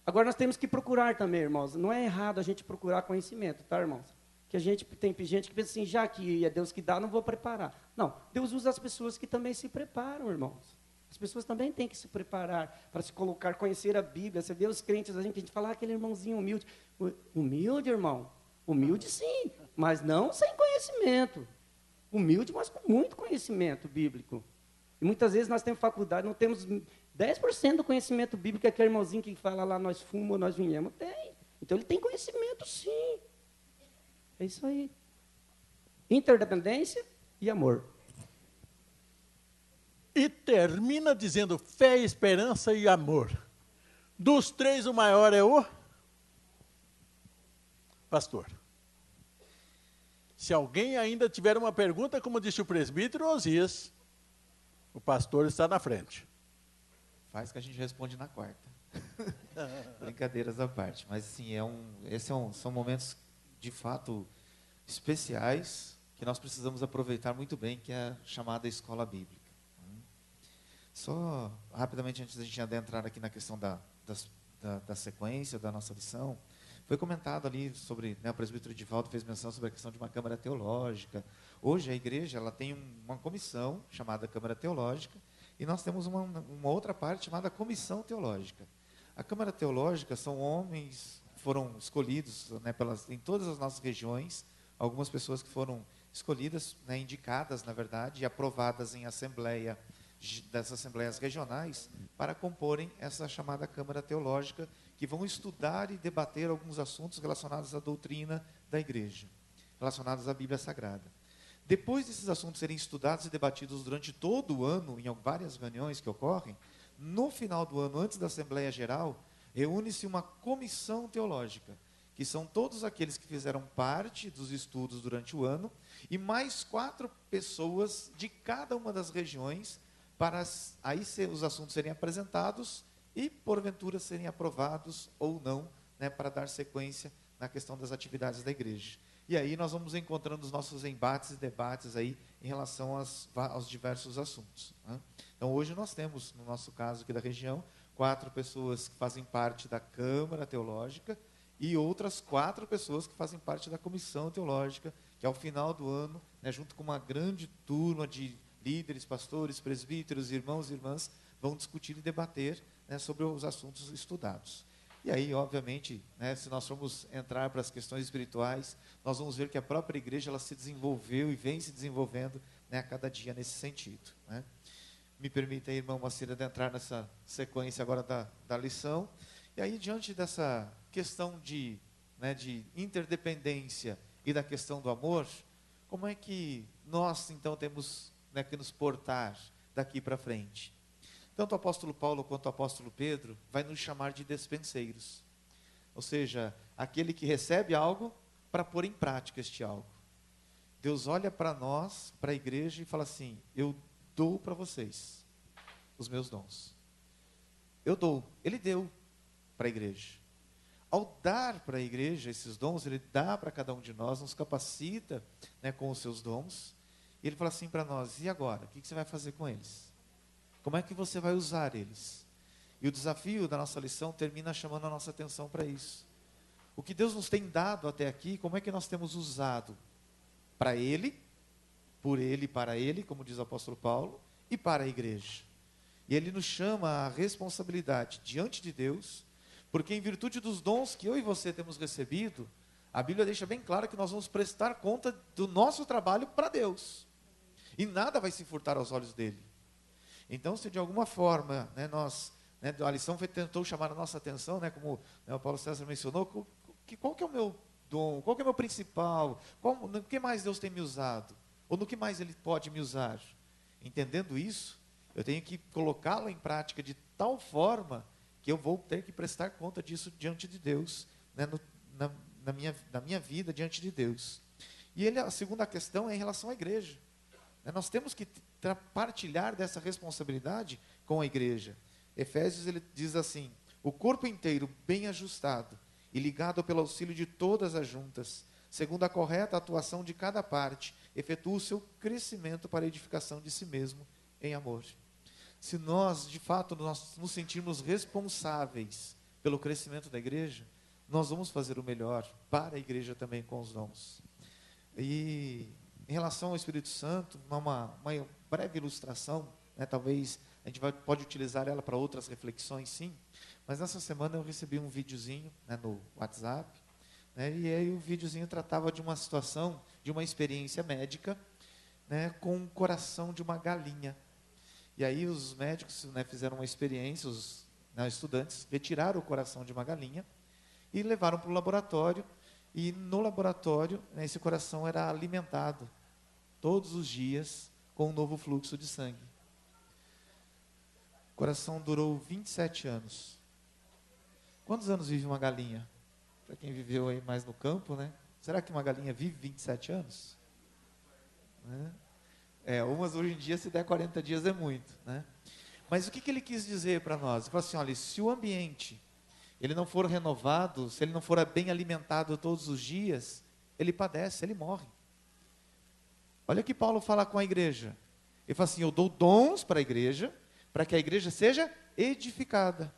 Agora, nós temos que procurar também, irmãos, não é errado a gente procurar conhecimento, tá, irmãos? Que a gente, tem gente que pensa assim, já que é Deus que dá, não vou preparar. Não, Deus usa as pessoas que também se preparam, irmãos. As pessoas também têm que se preparar para se colocar, conhecer a Bíblia. Você vê os crentes, a gente fala, aquele irmãozinho humilde. Humilde, irmão? Humilde sim, mas não sem conhecimento. Humilde, mas com muito conhecimento bíblico. E muitas vezes nós temos faculdade, não temos 10% do conhecimento bíblico que aquele irmãozinho que fala lá, nós fumamos, nós vinhamos, tem. Então ele tem conhecimento sim. É isso aí. Interdependência e amor. E termina dizendo fé, esperança e amor. Dos 3, o maior é o pastor. Se alguém ainda tiver uma pergunta, como disse o presbítero Osias, o pastor está na frente. Faz que a gente responde na quarta. Brincadeiras à parte. Mas, sim, são momentos, de fato, especiais, que nós precisamos aproveitar muito bem, que é a chamada escola bíblica. Só, rapidamente, antes da gente adentrar aqui na questão da sequência da nossa lição, foi comentado ali sobre, né, o presbítero Edivaldo fez menção sobre a questão de uma Câmara Teológica. Hoje a igreja ela tem uma comissão chamada Câmara Teológica e nós temos uma outra parte chamada Comissão Teológica. A Câmara Teológica são homens que foram escolhidos, né, em todas as nossas regiões, algumas pessoas que foram escolhidas, né, indicadas, na verdade, e aprovadas em dessas assembleias regionais para comporem essa chamada Câmara Teológica, que vão estudar e debater alguns assuntos relacionados à doutrina da igreja, relacionados à Bíblia Sagrada. Depois desses assuntos serem estudados e debatidos durante todo o ano, em várias reuniões que ocorrem, no final do ano, antes da Assembleia Geral, reúne-se uma comissão teológica, que são todos aqueles que fizeram parte dos estudos durante o ano, e mais 4 pessoas de cada uma das regiões, para aí os assuntos serem apresentados e, porventura, serem aprovados ou não, né, para dar sequência na questão das atividades da igreja. E aí nós vamos encontrando os nossos embates e debates aí em relação aos diversos assuntos, né? Então, hoje nós temos, no nosso caso aqui da região, 4 pessoas que fazem parte da Câmara Teológica e outras 4 pessoas que fazem parte da Comissão Teológica, que ao final do ano, né, junto com uma grande turma de líderes, pastores, presbíteros, irmãos e irmãs, vão discutir e debater, né, sobre os assuntos estudados. E aí, obviamente, né, se nós formos entrar para as questões espirituais, nós vamos ver que a própria igreja ela se desenvolveu e vem se desenvolvendo, né, a cada dia nesse sentido, né? Me permita, irmão Moacir, adentrar nessa sequência agora da lição. E aí, diante dessa questão de né, de interdependência e da questão do amor, como é que nós, então, temos, né, que nos portar daqui para frente? Tanto o apóstolo Paulo quanto o apóstolo Pedro vai nos chamar de despenseiros. Ou seja, aquele que recebe algo para pôr em prática este algo. Deus olha para nós, para a igreja, e fala assim: eu dou para vocês os meus dons. Eu dou. Ele deu para a igreja. Ao dar para a igreja esses dons, Ele dá para cada um de nós, nos capacita, né, com os seus dons. E Ele fala assim para nós: e agora? O que você vai fazer com eles? Como é que você vai usar eles? E o desafio da nossa lição termina chamando a nossa atenção para isso. O que Deus nos tem dado até aqui, como é que nós temos usado? Para Ele, por Ele e para Ele, como diz o apóstolo Paulo, e para a igreja. E Ele nos chama à responsabilidade diante de Deus, porque em virtude dos dons que eu e você temos recebido, a Bíblia deixa bem claro que nós vamos prestar conta do nosso trabalho para Deus. E nada vai se furtar aos olhos dEle. Então, se de alguma forma, né, a lição tentou chamar a nossa atenção, né, como, né, o Paulo César mencionou, qual que é o meu dom, qual que é o meu principal, no que mais Deus tem me usado, ou no que mais Ele pode me usar. Entendendo isso, eu tenho que colocá-lo em prática de tal forma que eu vou ter que prestar conta disso diante de Deus, né, na minha vida diante de Deus. E a segunda questão é em relação à igreja. Nós temos que partilhar dessa responsabilidade com a igreja. Efésios, ele diz assim: o corpo inteiro bem ajustado e ligado pelo auxílio de todas as juntas, segundo a correta atuação de cada parte, efetua o seu crescimento para a edificação de si mesmo em amor. Se nós, de fato, nos sentirmos responsáveis pelo crescimento da igreja, nós vamos fazer o melhor para a igreja também com os dons. E em relação ao Espírito Santo, uma breve ilustração, né, talvez a gente pode utilizar ela para outras reflexões, sim, mas nessa semana eu recebi um videozinho, né, no WhatsApp, né, e aí o videozinho tratava de uma situação, de uma experiência médica, né, com o coração de uma galinha. E aí os médicos, né, fizeram uma experiência, os, né, estudantes retiraram o coração de uma galinha e levaram para o laboratório, e no laboratório, né, esse coração era alimentado todos os dias com um novo fluxo de sangue. O coração durou 27 anos. Quantos anos vive uma galinha? Para quem viveu aí mais no campo, né? Será que uma galinha vive 27 anos? Né? Umas hoje em dia, se der 40 dias é muito, né? Mas o que ele quis dizer para nós? Ele falou assim: olha, se o ambiente ele não for renovado, se ele não for bem alimentado todos os dias, ele padece, ele morre. Olha o que Paulo fala com a igreja. Ele fala assim: eu dou dons para a igreja, para que a igreja seja edificada.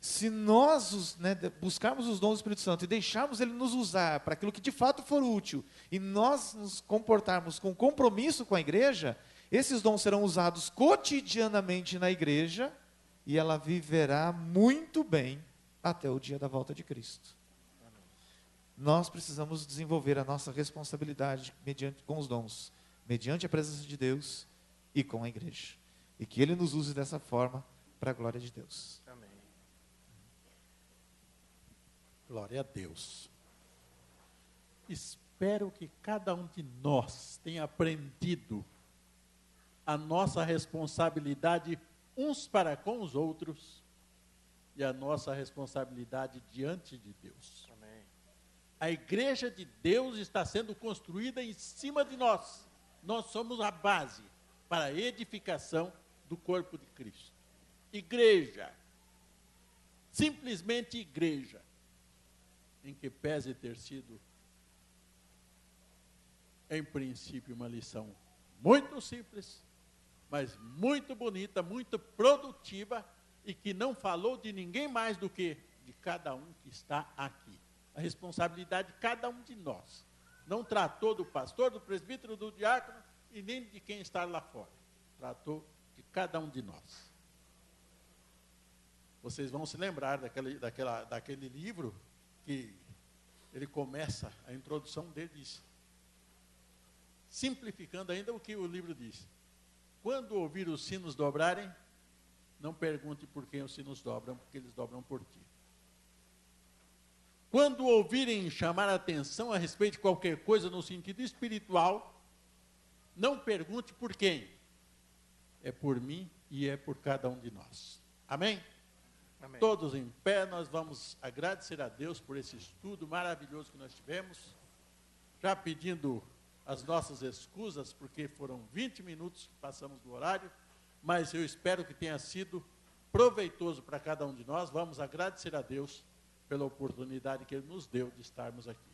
Se nós, né, buscarmos os dons do Espírito Santo e deixarmos Ele nos usar para aquilo que de fato for útil, e nós nos comportarmos com compromisso com a igreja, esses dons serão usados cotidianamente na igreja, e ela viverá muito bem até o dia da volta de Cristo. Nós precisamos desenvolver a nossa responsabilidade com os dons, mediante a presença de Deus e com a igreja. E que Ele nos use dessa forma para a glória de Deus. Amém. Glória a Deus. Espero que cada um de nós tenha aprendido a nossa responsabilidade uns para com os outros e a nossa responsabilidade diante de Deus. Amém. A igreja de Deus está sendo construída em cima de nós. Nós somos a base para a edificação do corpo de Cristo. Igreja, simplesmente igreja, em que pese ter sido, em princípio, uma lição muito simples, mas muito bonita, muito produtiva, e que não falou de ninguém mais do que de cada um que está aqui. A responsabilidade de cada um de nós. Não tratou do pastor, do presbítero, do diácono, e nem de quem está lá fora. Tratou de cada um de nós. Vocês vão se lembrar daquele livro que ele começa, a introdução dele diz, simplificando ainda o que o livro diz: quando ouvir os sinos dobrarem, não pergunte por quem os sinos dobram, porque eles dobram por ti. Quando ouvirem chamar a atenção a respeito de qualquer coisa no sentido espiritual, não pergunte por quem. É por mim e é por cada um de nós. Amém? Amém. Todos em pé, nós vamos agradecer a Deus por esse estudo maravilhoso que nós tivemos. Já pedindo as nossas escusas, porque foram 20 minutos que passamos do horário, mas eu espero que tenha sido proveitoso para cada um de nós. Vamos agradecer a Deus pela oportunidade que Ele nos deu de estarmos aqui.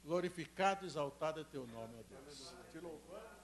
Glorificado e exaltado é Teu nome, ó Deus. Te louvamos.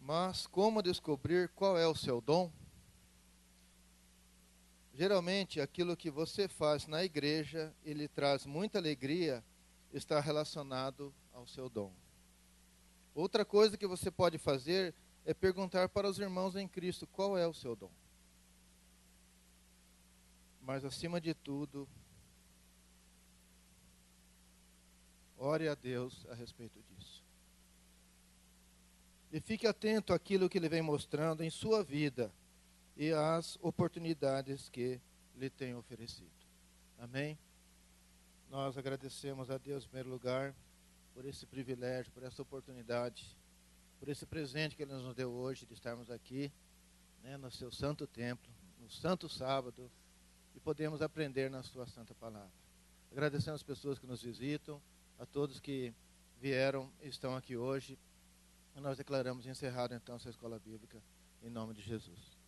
Mas como descobrir qual é o seu dom? Geralmente, aquilo que você faz na igreja e lhe traz muita alegria está relacionado ao seu dom. Outra coisa que você pode fazer é perguntar para os irmãos em Cristo qual é o seu dom. Mas, acima de tudo, ore a Deus a respeito disso. E fique atento àquilo que Ele vem mostrando em sua vida e às oportunidades que lhe tem oferecido. Amém? Nós agradecemos a Deus, em primeiro lugar, por esse privilégio, por essa oportunidade, por esse presente que Ele nos deu hoje de estarmos aqui, né, no seu santo templo, no santo sábado, e podemos aprender na sua santa palavra. Agradecemos as pessoas que nos visitam, a todos que vieram e estão aqui hoje. E nós declaramos encerrado então essa escola bíblica em nome de Jesus.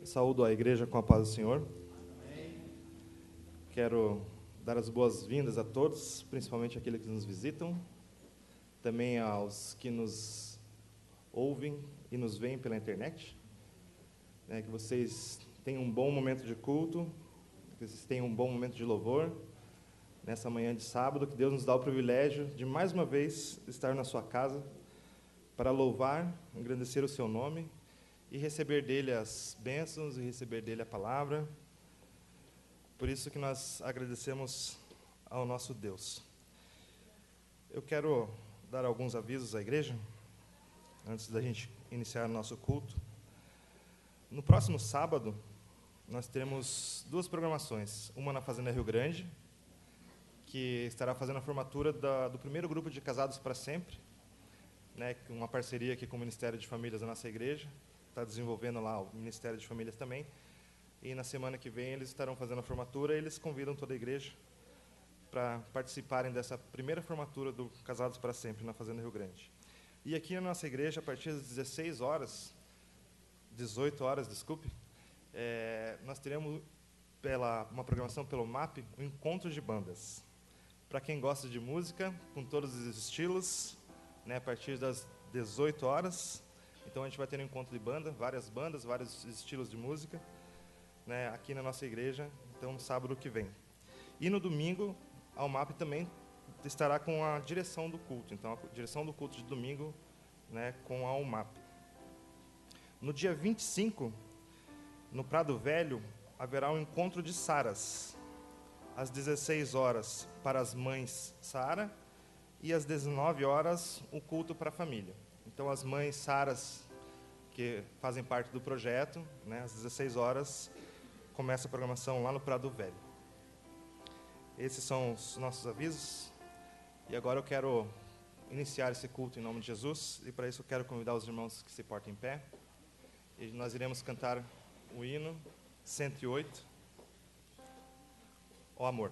Saúdo a igreja com a paz do Senhor. Quero dar as boas-vindas a todos, principalmente aqueles que nos visitam, também aos que nos ouvem e nos veem pela internet. Que vocês tenham um bom momento de culto, que vocês tenham um bom momento de louvor, nessa manhã de sábado, que Deus nos dá o privilégio de, mais uma vez, estar na sua casa, para louvar, engrandecer o seu nome, e receber dele as bênçãos, e receber dele a palavra. Por isso que nós agradecemos ao nosso Deus. Eu quero dar alguns avisos à igreja, antes da gente iniciar o nosso culto. No próximo sábado, nós teremos 2 programações. Uma na Fazenda Rio Grande, que estará fazendo a formatura do primeiro grupo de Casados para Sempre, né, uma parceria aqui com o Ministério de Famílias da nossa igreja, está desenvolvendo lá o Ministério de Famílias também. E na semana que vem eles estarão fazendo a formatura e eles convidam toda a igreja para participarem dessa primeira formatura do Casados para Sempre na Fazenda Rio Grande. E aqui na nossa igreja, a partir das 18 horas, nós teremos uma programação pelo MAP, um encontro de bandas. Para quem gosta de música, com todos os estilos, né, a partir das 18 horas. Então a gente vai ter um encontro de bandas, vários estilos de música, né, aqui na nossa igreja, então no sábado que vem. E no domingo, a UMAP também estará com a direção do culto. Então, a direção do culto de domingo, né, com a UMAP. No dia 25, no Prado Velho, haverá um encontro de Saras, às 16 horas para as mães Sara e às 19 horas o culto para a família. Então, as mães Saras, que fazem parte do projeto, né, às 16 horas, começa a programação lá no Prado Velho. Esses são os nossos avisos. E agora eu quero iniciar esse culto em nome de Jesus. E para isso eu quero convidar os irmãos que se portem em pé. E nós iremos cantar o hino 108, O Amor.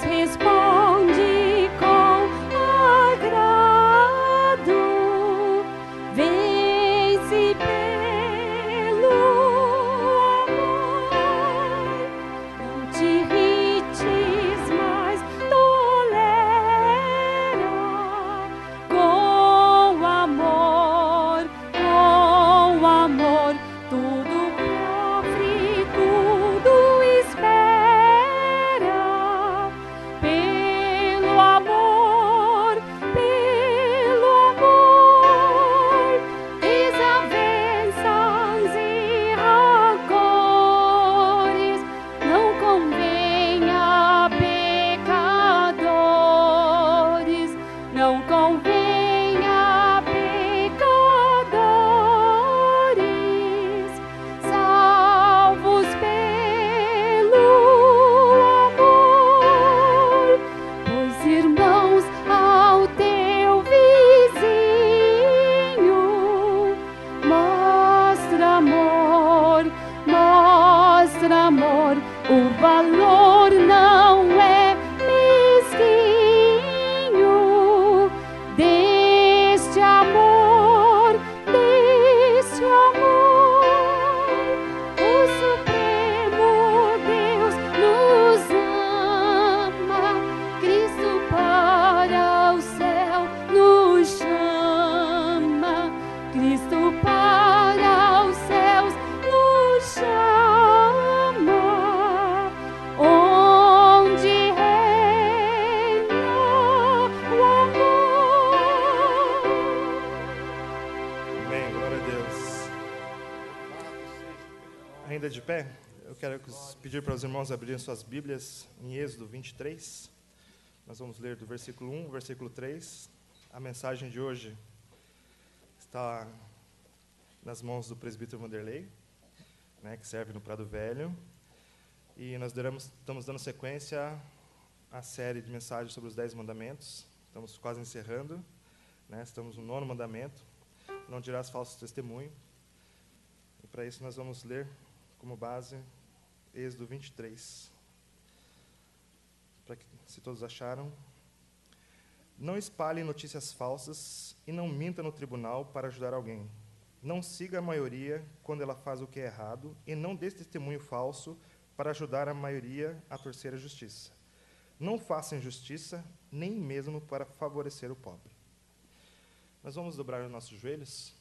Responde com agrado, vem valor não é mesquinho deste amor, deste amor. O Supremo Deus nos ama, Cristo para o céu nos chama, Cristo para os céus nos chama, onde reina o amor. Amém, glória a Deus. Ainda de pé, eu quero pedir para os irmãos abrirem suas Bíblias em Êxodo 23. Nós vamos ler do versículo 1 ao versículo 3. A mensagem de hoje está nas mãos do presbítero Vanderlei, né, que serve no Prado Velho. E nós estamos dando sequência à série de mensagens sobre os 10 mandamentos. Estamos quase encerrando, né, estamos no 9º mandamento. Não dirás falso testemunho. E para isso nós vamos ler como base Êxodo 23. Para que, se todos acharam. Não espalhe notícias falsas e não minta no tribunal para ajudar alguém. Não siga a maioria quando ela faz o que é errado e não dê testemunho falso para ajudar a maioria a torcer a justiça. Não faça injustiça, nem mesmo para favorecer o pobre. Nós vamos dobrar os nossos joelhos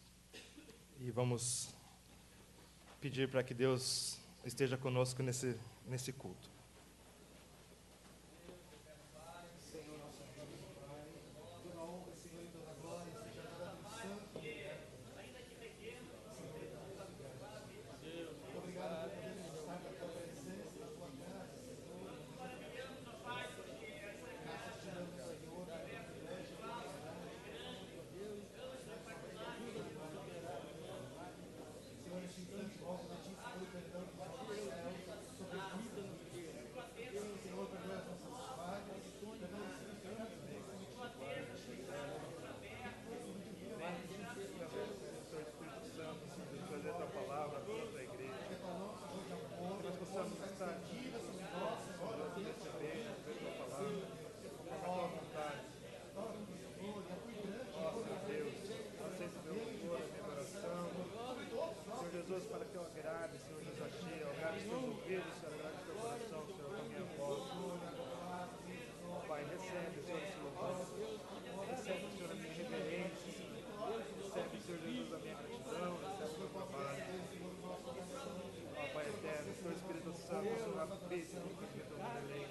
e vamos pedir para que Deus esteja conosco nesse culto. Para que eu agrade, Senhor, nos achei, agrade os teus ouvidos, Senhor, agrade o teu coração, Senhor, com a minha voz. Pai, recebe, Senhor, esse louvor. Recebe, Senhor, a minha reverência. Recebe, Senhor Jesus, a minha gratidão. Recebe o meu trabalho. Ó, Pai eterno, Senhor Espírito Santo, Senhor, habite no Espírito Vanderlei.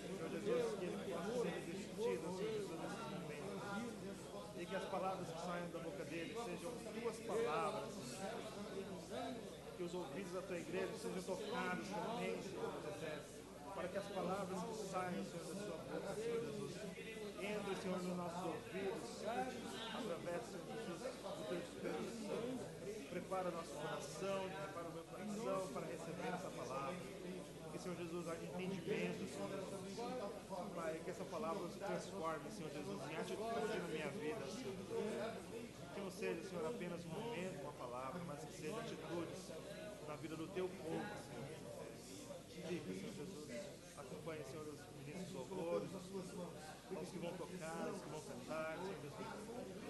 Senhor Jesus, que ele possa ser revestido, Senhor Jesus, nesses momentos. E que as palavras que saiam da boca dele sejam tuas palavras, que os ouvidos da tua igreja sejam tocados também, Senhor Jesus, para que as palavras que saiam, Senhor, da sua boca, Senhor Jesus, entrem, Senhor, nos nossos ouvidos, através, Senhor Jesus, do teu Espírito Santo. Prepara o nosso coração, prepara o meu coração para receber essa palavra. Que, Senhor Jesus, haja entendimento, Senhor Jesus. Pai, que essa palavra se transforme, Senhor Jesus, em atitude na minha vida, Senhor Jesus. Que não seja, Senhor, apenas um momento, uma palavra, mas que seja atitudes na vida do teu povo, Senhor. Fica, Senhor Jesus. Acompanhe, Senhor, os ministros louvores, os que vão tocar, os que vão cantar, Senhor Jesus.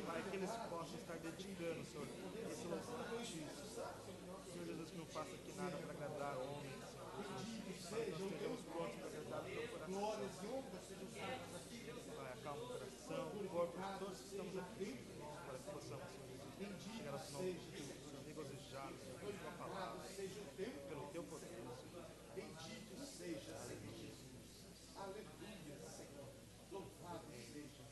Pai, que eles possam estar dedicando, Senhor, esse louvor a ti. Senhor Jesus, que não faça aqui nada para agradar homens, Senhor. Nós estejamos prontos para agradar o teu coração. Pai, acalma o coração, o corpo de todos que estamos aqui, para que possamos, Senhor Jesus, chegar ao final do culto, Senhor, regozijados, Senhor, pela tua palavra, pelo teu poder, Senhor. Bendito seja, Senhor Jesus. Aleluia, Senhor. Louvado seja.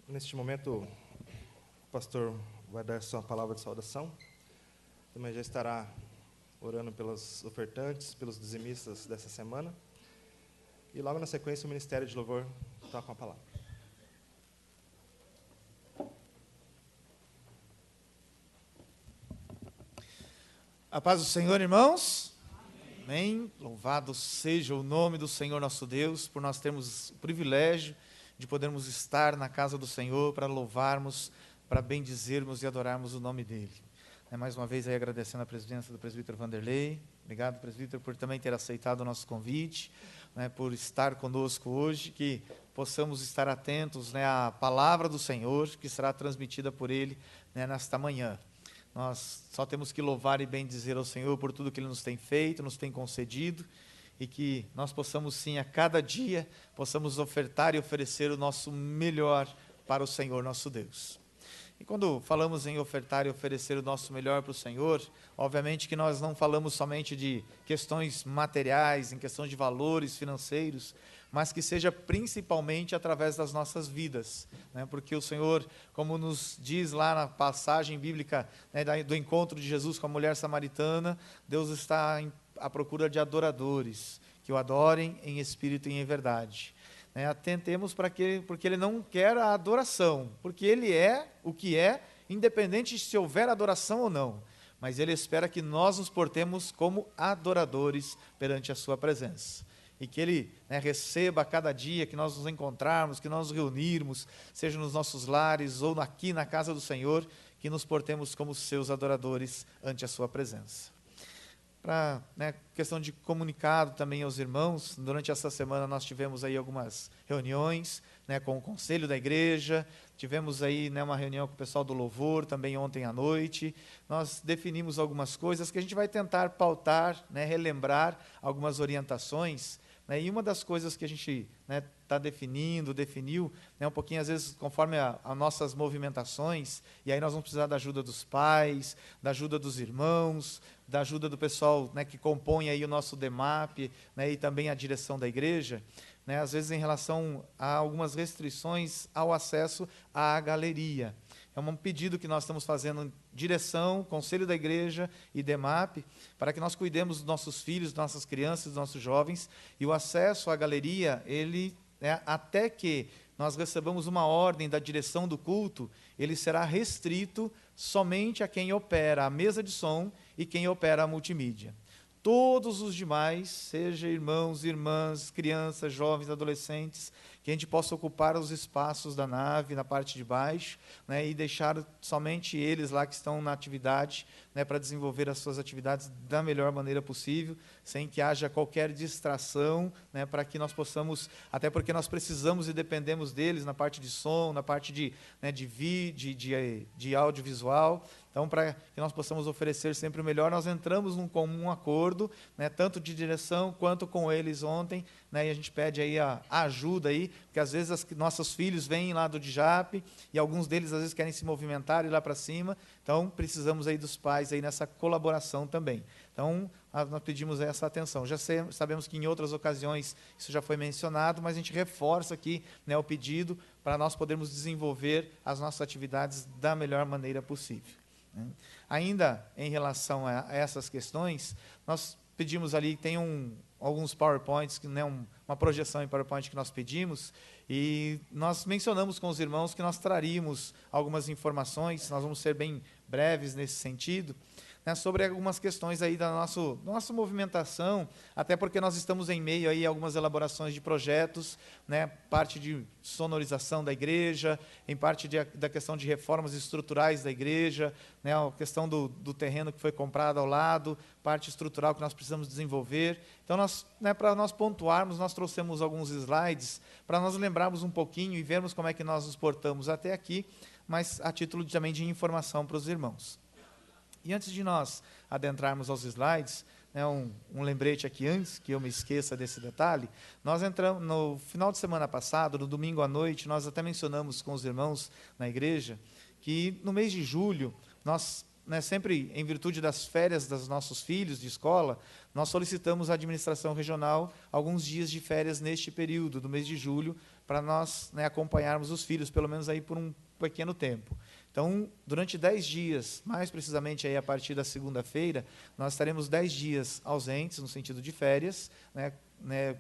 Neste momento, o pastor vai dar sua palavra de saudação. Também já estará orando pelos ofertantes, pelos dizimistas dessa semana. E logo na sequência, o Ministério de Louvor está com a palavra. A paz do Senhor, irmãos. Amém. Louvado seja o nome do Senhor nosso Deus, por nós termos o privilégio de podermos estar na casa do Senhor para louvarmos, para bendizermos e adorarmos o nome dEle. Mais uma vez aí agradecendo a presidência do presbítero Vanderlei. Obrigado, presbítero, por também ter aceitado o nosso convite, por estar conosco hoje, que possamos estar atentos à palavra do Senhor, que será transmitida por Ele nesta manhã. Nós só temos que louvar e bendizer ao Senhor por tudo que Ele nos tem feito, nos tem concedido, e que nós possamos sim, a cada dia, possamos ofertar e oferecer o nosso melhor para o Senhor nosso Deus. E quando falamos em ofertar e oferecer o nosso melhor para o Senhor, obviamente que nós não falamos somente de questões materiais, em questões de valores financeiros, mas que seja principalmente através das nossas vidas, porque o Senhor, como nos diz lá na passagem bíblica do encontro de Jesus com a mulher samaritana, Deus está à procura de adoradores, que o adorem em espírito e em verdade. Atentemos porque Ele não quer a adoração, porque Ele é o que é, independente de se houver adoração ou não, mas Ele espera que nós nos portemos como adoradores perante a sua presença, e que Ele receba a cada dia que nós nos encontrarmos, que nós nos reunirmos, seja nos nossos lares ou aqui na casa do Senhor, que nos portemos como seus adoradores ante a sua presença. Para questão de comunicado também aos irmãos, durante essa semana nós tivemos aí algumas reuniões com o conselho da igreja, tivemos aí uma reunião com o pessoal do louvor também ontem à noite. Nós definimos algumas coisas que a gente vai tentar pautar, relembrar algumas orientações, e uma das coisas que a gente está definiu, um pouquinho às vezes conforme as nossas movimentações, e aí nós vamos precisar da ajuda dos pais, da ajuda dos irmãos, da ajuda do pessoal que compõe aí o nosso DEMAP, e também a direção da igreja, às vezes em relação a algumas restrições ao acesso à galeria. É um pedido que nós estamos fazendo, direção, conselho da igreja e DEMAP, para que nós cuidemos dos nossos filhos, das nossas crianças, dos nossos jovens, e o acesso à galeria, ele, até que nós recebamos uma ordem da direção do culto, ele será restrito somente a quem opera a mesa de som e quem opera a multimídia. Todos os demais, seja irmãos, irmãs, crianças, jovens, adolescentes, que a gente possa ocupar os espaços da nave, na parte de baixo, e deixar somente eles lá que estão na atividade, para desenvolver as suas atividades da melhor maneira possível, sem que haja qualquer distração, para que nós possamos, até porque nós precisamos e dependemos deles na parte de som, na parte de vídeo, de audiovisual. Então, para que nós possamos oferecer sempre o melhor, nós entramos num comum acordo, tanto de direção quanto com eles ontem, e a gente pede aí a ajuda aí, porque às vezes nossos filhos vêm lá do DJAP e alguns deles às vezes querem se movimentar e ir lá para cima, então precisamos aí dos pais aí nessa colaboração também. Então, nós pedimos essa atenção. Já sabemos que em outras ocasiões isso já foi mencionado, mas a gente reforça aqui o pedido para nós podermos desenvolver as nossas atividades da melhor maneira possível. Ainda em relação a essas questões, nós pedimos ali, tem alguns PowerPoints, uma projeção em PowerPoint que nós pedimos, e nós mencionamos com os irmãos que nós traríamos algumas informações, nós vamos ser bem breves nesse sentido, sobre algumas questões aí da nossa movimentação, até porque nós estamos em meio aí a algumas elaborações de projetos, parte de sonorização da igreja, em parte da questão de reformas estruturais da igreja, a questão do terreno que foi comprado ao lado, parte estrutural que nós precisamos desenvolver. Então, para nós pontuarmos, nós trouxemos alguns slides para nós lembrarmos um pouquinho e vermos como é que nós nos portamos até aqui, mas a título também de informação para os irmãos. E antes de nós adentrarmos aos slides, um lembrete aqui antes, que eu me esqueça desse detalhe, nós entramos, no final de semana passado, no domingo à noite, nós até mencionamos com os irmãos na igreja, que no mês de julho, nós, sempre em virtude das férias dos nossos filhos de escola, nós solicitamos à administração regional alguns dias de férias neste período, do mês de julho, para nós acompanharmos os filhos, pelo menos aí por um pequeno tempo. Então, durante 10 dias, mais precisamente aí a partir da segunda-feira, nós estaremos 10 dias ausentes, no sentido de férias,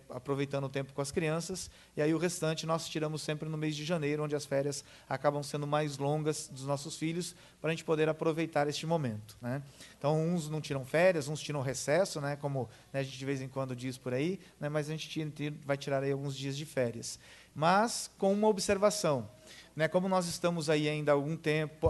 aproveitando o tempo com as crianças, e aí o restante nós tiramos sempre no mês de janeiro, onde as férias acabam sendo mais longas dos nossos filhos, para a gente poder aproveitar este momento. Então, uns não tiram férias, uns tiram recesso, como a gente de vez em quando diz por aí, mas a gente vai tirar aí alguns dias de férias. mas com uma observação. Como nós estamos aí ainda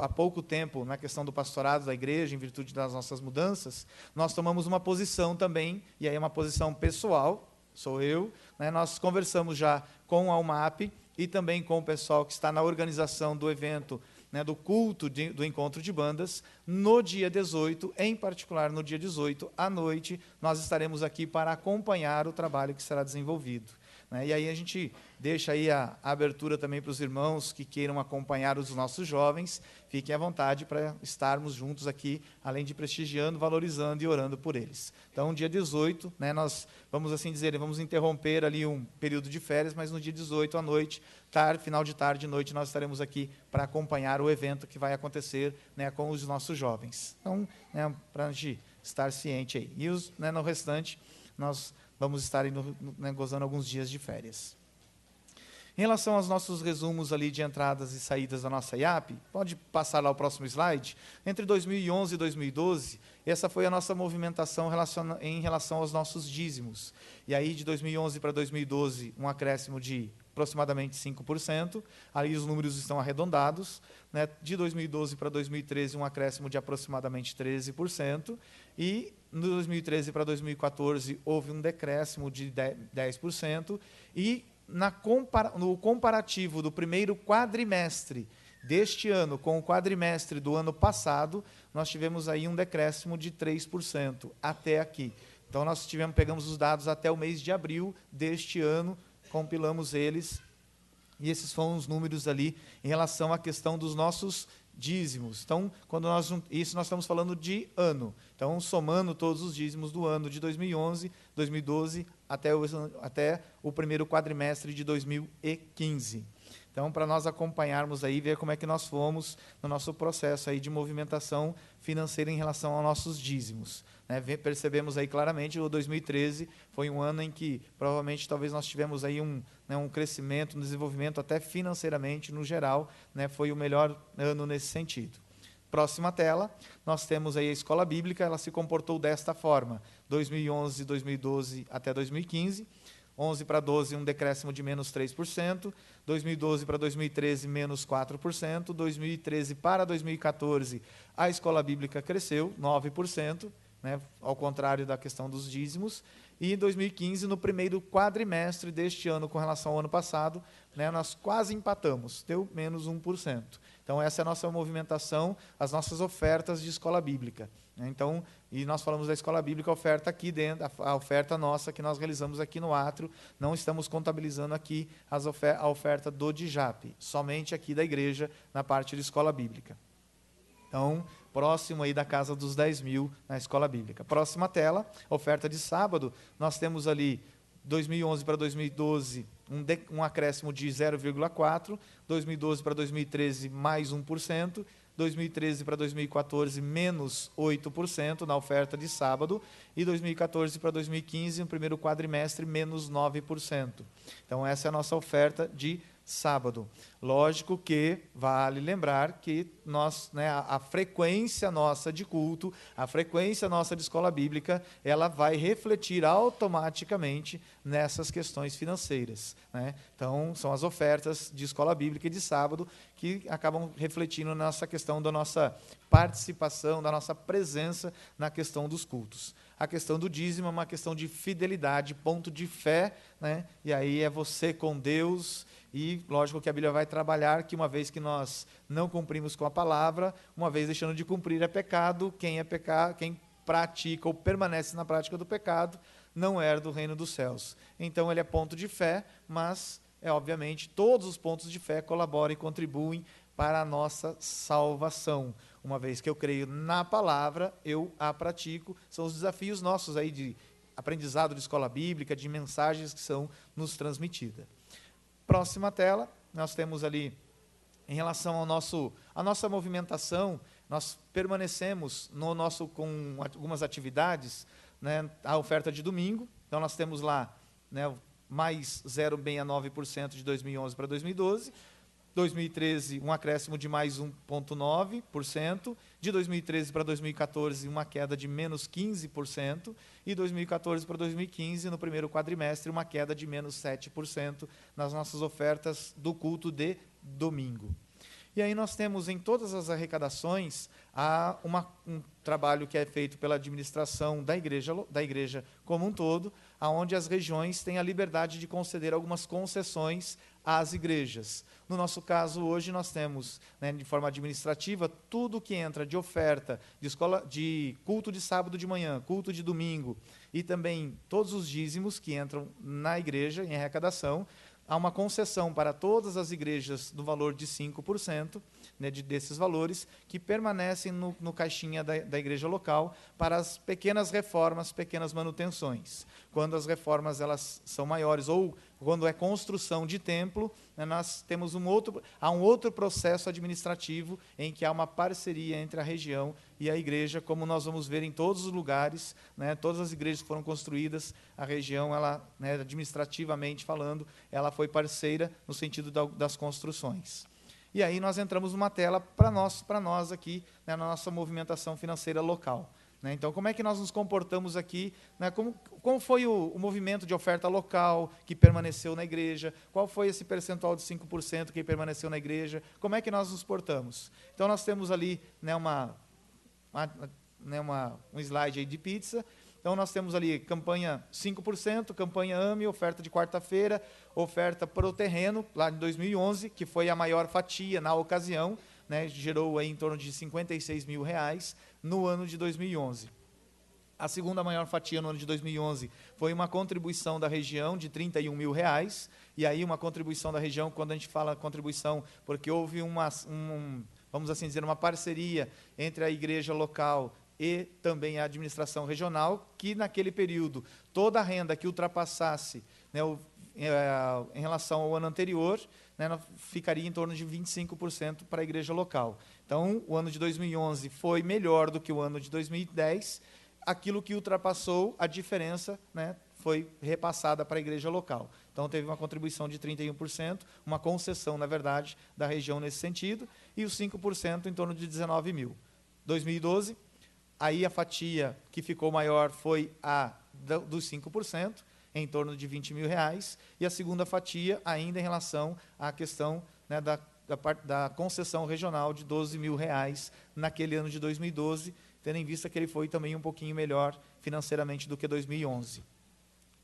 há pouco tempo na questão do pastorado da igreja, em virtude das nossas mudanças, nós tomamos uma posição também, e aí é uma posição pessoal, sou eu, nós conversamos já com a UMAP e também com o pessoal que está na organização do evento, do culto do encontro de bandas, no dia 18, em particular no dia 18, à noite, nós estaremos aqui para acompanhar o trabalho que será desenvolvido. E aí a gente deixa aí a abertura também para os irmãos que queiram acompanhar os nossos jovens, fiquem à vontade para estarmos juntos aqui, além de prestigiando, valorizando e orando por eles. Então, dia 18, nós vamos assim dizer, vamos interromper ali um período de férias, mas no dia 18 à noite, final de tarde e noite, nós estaremos aqui para acompanhar o evento que vai acontecer com os nossos jovens. Então, para a gente estar ciente aí. E no restante, nós vamos estar gozando alguns dias de férias. Em relação aos nossos resumos ali de entradas e saídas da nossa IAP, pode passar lá o próximo slide. Entre 2011 e 2012, essa foi a nossa movimentação em relação aos nossos dízimos. E aí, de 2011 para 2012, um acréscimo de aproximadamente 5%. Ali os números estão arredondados. De 2012 para 2013, um acréscimo de aproximadamente 13%. E no 2013 para 2014, houve um decréscimo de 10%. E no comparativo do primeiro quadrimestre deste ano com o quadrimestre do ano passado, nós tivemos aí um decréscimo de 3% até aqui. Então, nós pegamos os dados até o mês de abril deste ano, compilamos eles, e esses foram os números ali em relação à questão dos nossos dízimos. Então, isso nós estamos falando de ano. Então, somando todos os dízimos do ano de 2011, 2012, até o primeiro quadrimestre de 2015. Então, para nós acompanharmos aí, ver como é que nós fomos no nosso processo aí de movimentação financeira em relação aos nossos dízimos. Percebemos aí claramente, o 2013 foi um ano em que, provavelmente, talvez nós tivemos aí um crescimento, um desenvolvimento, até financeiramente, no geral, foi o melhor ano nesse sentido. Próxima tela, nós temos aí a escola bíblica, ela se comportou desta forma, 2011, 2012 até 2015, 11 para 12, um decréscimo de menos 3%, 2012 para 2013, menos 4%, 2013 para 2014, a escola bíblica cresceu 9%, ao contrário da questão dos dízimos, e em 2015, no primeiro quadrimestre deste ano, com relação ao ano passado, nós quase empatamos, deu menos 1%. Então, essa é a nossa movimentação, as nossas ofertas de escola bíblica. Então, e nós falamos da escola bíblica, a oferta aqui dentro, a oferta nossa que nós realizamos aqui no átrio, não estamos contabilizando aqui a oferta do DIJAP, somente aqui da igreja, na parte de escola bíblica. Então, próximo aí da casa dos 10 mil na escola bíblica. Próxima tela, oferta de sábado, nós temos ali 2011 para 2012, um acréscimo de 0,4%, 2012 para 2013, mais 1%, 2013 para 2014, menos 8% na oferta de sábado, e 2014 para 2015, no primeiro quadrimestre, menos 9%. Então, essa é a nossa oferta de sábado. Lógico que vale lembrar que nós, a frequência nossa de culto, a frequência nossa de escola bíblica, ela vai refletir automaticamente nessas questões financeiras. Então, são as ofertas de escola bíblica e de sábado que acabam refletindo nessa questão da nossa participação, da nossa presença na questão dos cultos. A questão do dízimo é uma questão de fidelidade, ponto de fé, e aí é você com Deus. E, lógico, que a Bíblia vai trabalhar que uma vez que nós não cumprimos com a palavra, uma vez deixando de cumprir é pecado, quem pratica ou permanece na prática do pecado, não herda o reino dos céus. Então, ele é ponto de fé, mas, obviamente, todos os pontos de fé colaboram e contribuem para a nossa salvação. Uma vez que eu creio na palavra, eu a pratico. São os desafios nossos aí de aprendizado de escola bíblica, de mensagens que são nos transmitidas. Próxima tela, nós temos ali, em relação à nossa movimentação, nós permanecemos com algumas atividades, a oferta de domingo. Então, nós temos lá mais 0,69% de 2011 para 2012, 2013, um acréscimo de mais 1,9%. De 2013 para 2014, uma queda de menos 15%. E 2014 para 2015, no primeiro quadrimestre, uma queda de menos 7% nas nossas ofertas do culto de domingo. E aí nós temos em todas as arrecadações um trabalho que é feito pela administração da igreja como um todo, onde as regiões têm a liberdade de conceder algumas concessões às igrejas. No nosso caso, hoje, nós temos, né, de forma administrativa, tudo que entra de oferta, de culto de sábado de manhã, culto de domingo, e também todos os dízimos que entram na igreja em arrecadação. Há uma concessão para todas as igrejas no valor de 5%, né, desses valores, que permanecem no caixinha da igreja local para as pequenas reformas, pequenas manutenções. Quando as reformas elas são maiores, ou quando é construção de templo, né, nós temos há um outro processo administrativo em que há uma parceria entre a região e a igreja, como nós vamos ver em todos os lugares, né, todas as igrejas que foram construídas, a região, ela, né, administrativamente falando, ela foi parceira no sentido das construções. E aí nós entramos numa tela para nós aqui, né, na nossa movimentação financeira local. Né? Então, como é que nós nos comportamos aqui? Né? Como foi o movimento de oferta local que permaneceu na igreja? Qual foi esse percentual de 5% que permaneceu na igreja? Como é que nós nos portamos? Então, nós temos ali, né, um slide aí de pizza. Então, nós temos ali campanha 5%, campanha AME, oferta de quarta-feira, oferta para o terreno, lá de 2011, que foi a maior fatia na ocasião, né, gerou aí em torno de R$56 mil no ano de 2011. A segunda maior fatia no ano de 2011 foi uma contribuição da região de R$31 mil, e aí uma contribuição da região, quando a gente fala contribuição, porque houve vamos assim dizer, uma parceria entre a igreja local e também a administração regional, que naquele período, toda a renda que ultrapassasse, né, em relação ao ano anterior, né, ficaria em torno de 25% para a igreja local. Então, o ano de 2011 foi melhor do que o ano de 2010, aquilo que ultrapassou, a diferença, né, foi repassada para a igreja local. Então, teve uma contribuição de 31%, uma concessão, na verdade, da região nesse sentido, e os 5% em torno de 19 mil. 2012, aí a fatia que ficou maior foi a dos 5%, em torno de R$20 mil, e a segunda fatia ainda em relação à questão, né, da concessão regional de R$12 mil naquele ano de 2012, tendo em vista que ele foi também um pouquinho melhor financeiramente do que 2011.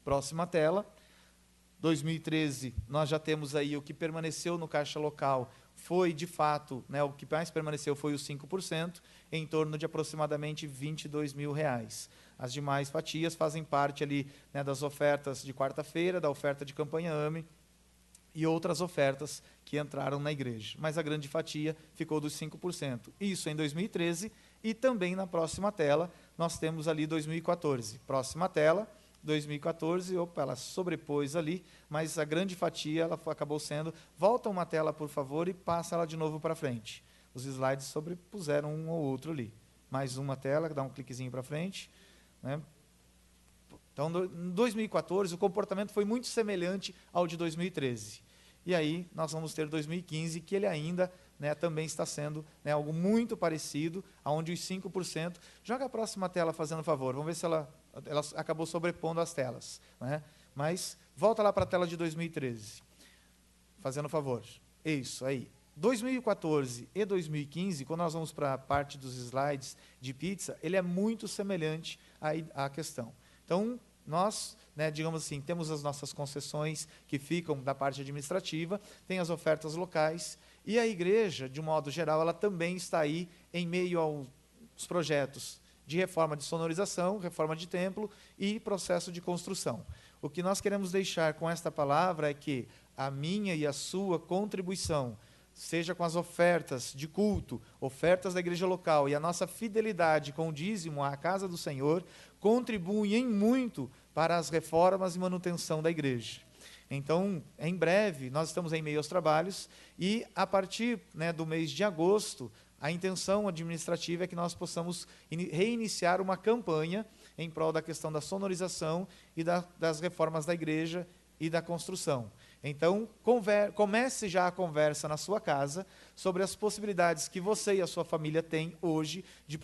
Próxima tela. 2013, nós já temos aí o que permaneceu no caixa local, foi de fato, né, o que mais permaneceu foi os 5%, em torno de aproximadamente R$22 mil. As demais fatias fazem parte ali, né, das ofertas de quarta-feira, da oferta de campanha AME e outras ofertas que entraram na igreja. Mas a grande fatia ficou dos 5%. Isso em 2013, e também na próxima tela nós temos ali 2014. Próxima tela, 2014, ela sobrepôs ali, mas a grande fatia ela acabou sendo... Volta uma tela, por favor, e passa ela de novo para frente. Os slides sobrepuseram um ou outro ali. Mais uma tela, dá um cliquezinho para frente. Né? Então, em 2014, o comportamento foi muito semelhante ao de 2013. E aí, nós vamos ter 2015, que ele ainda, né, também está sendo, né, algo muito parecido, onde os 5%... Joga a próxima tela, fazendo favor. Vamos ver se ela acabou sobrepondo as telas. Né? Mas, volta lá para a tela de 2013. Fazendo favor. Isso, aí. 2014 e 2015, quando nós vamos para a parte dos slides de pizza, ele é muito semelhante à questão. Então, nós, né, digamos assim, temos as nossas concessões que ficam da parte administrativa, tem as ofertas locais, e a igreja, de um modo geral, ela também está aí em meio aos projetos de reforma de sonorização, reforma de templo e processo de construção. O que nós queremos deixar com esta palavra é que a minha e a sua contribuição, seja com as ofertas de culto, ofertas da igreja local e a nossa fidelidade com o dízimo à casa do Senhor, contribuem muito para as reformas e manutenção da igreja. Então, em breve, nós estamos em meio aos trabalhos e, a partir, né, do mês de agosto, a intenção administrativa é que nós possamos reiniciar uma campanha em prol da questão da sonorização e das reformas da igreja e da construção. Então, comece já a conversa na sua casa sobre as possibilidades que você e a sua família têm hoje de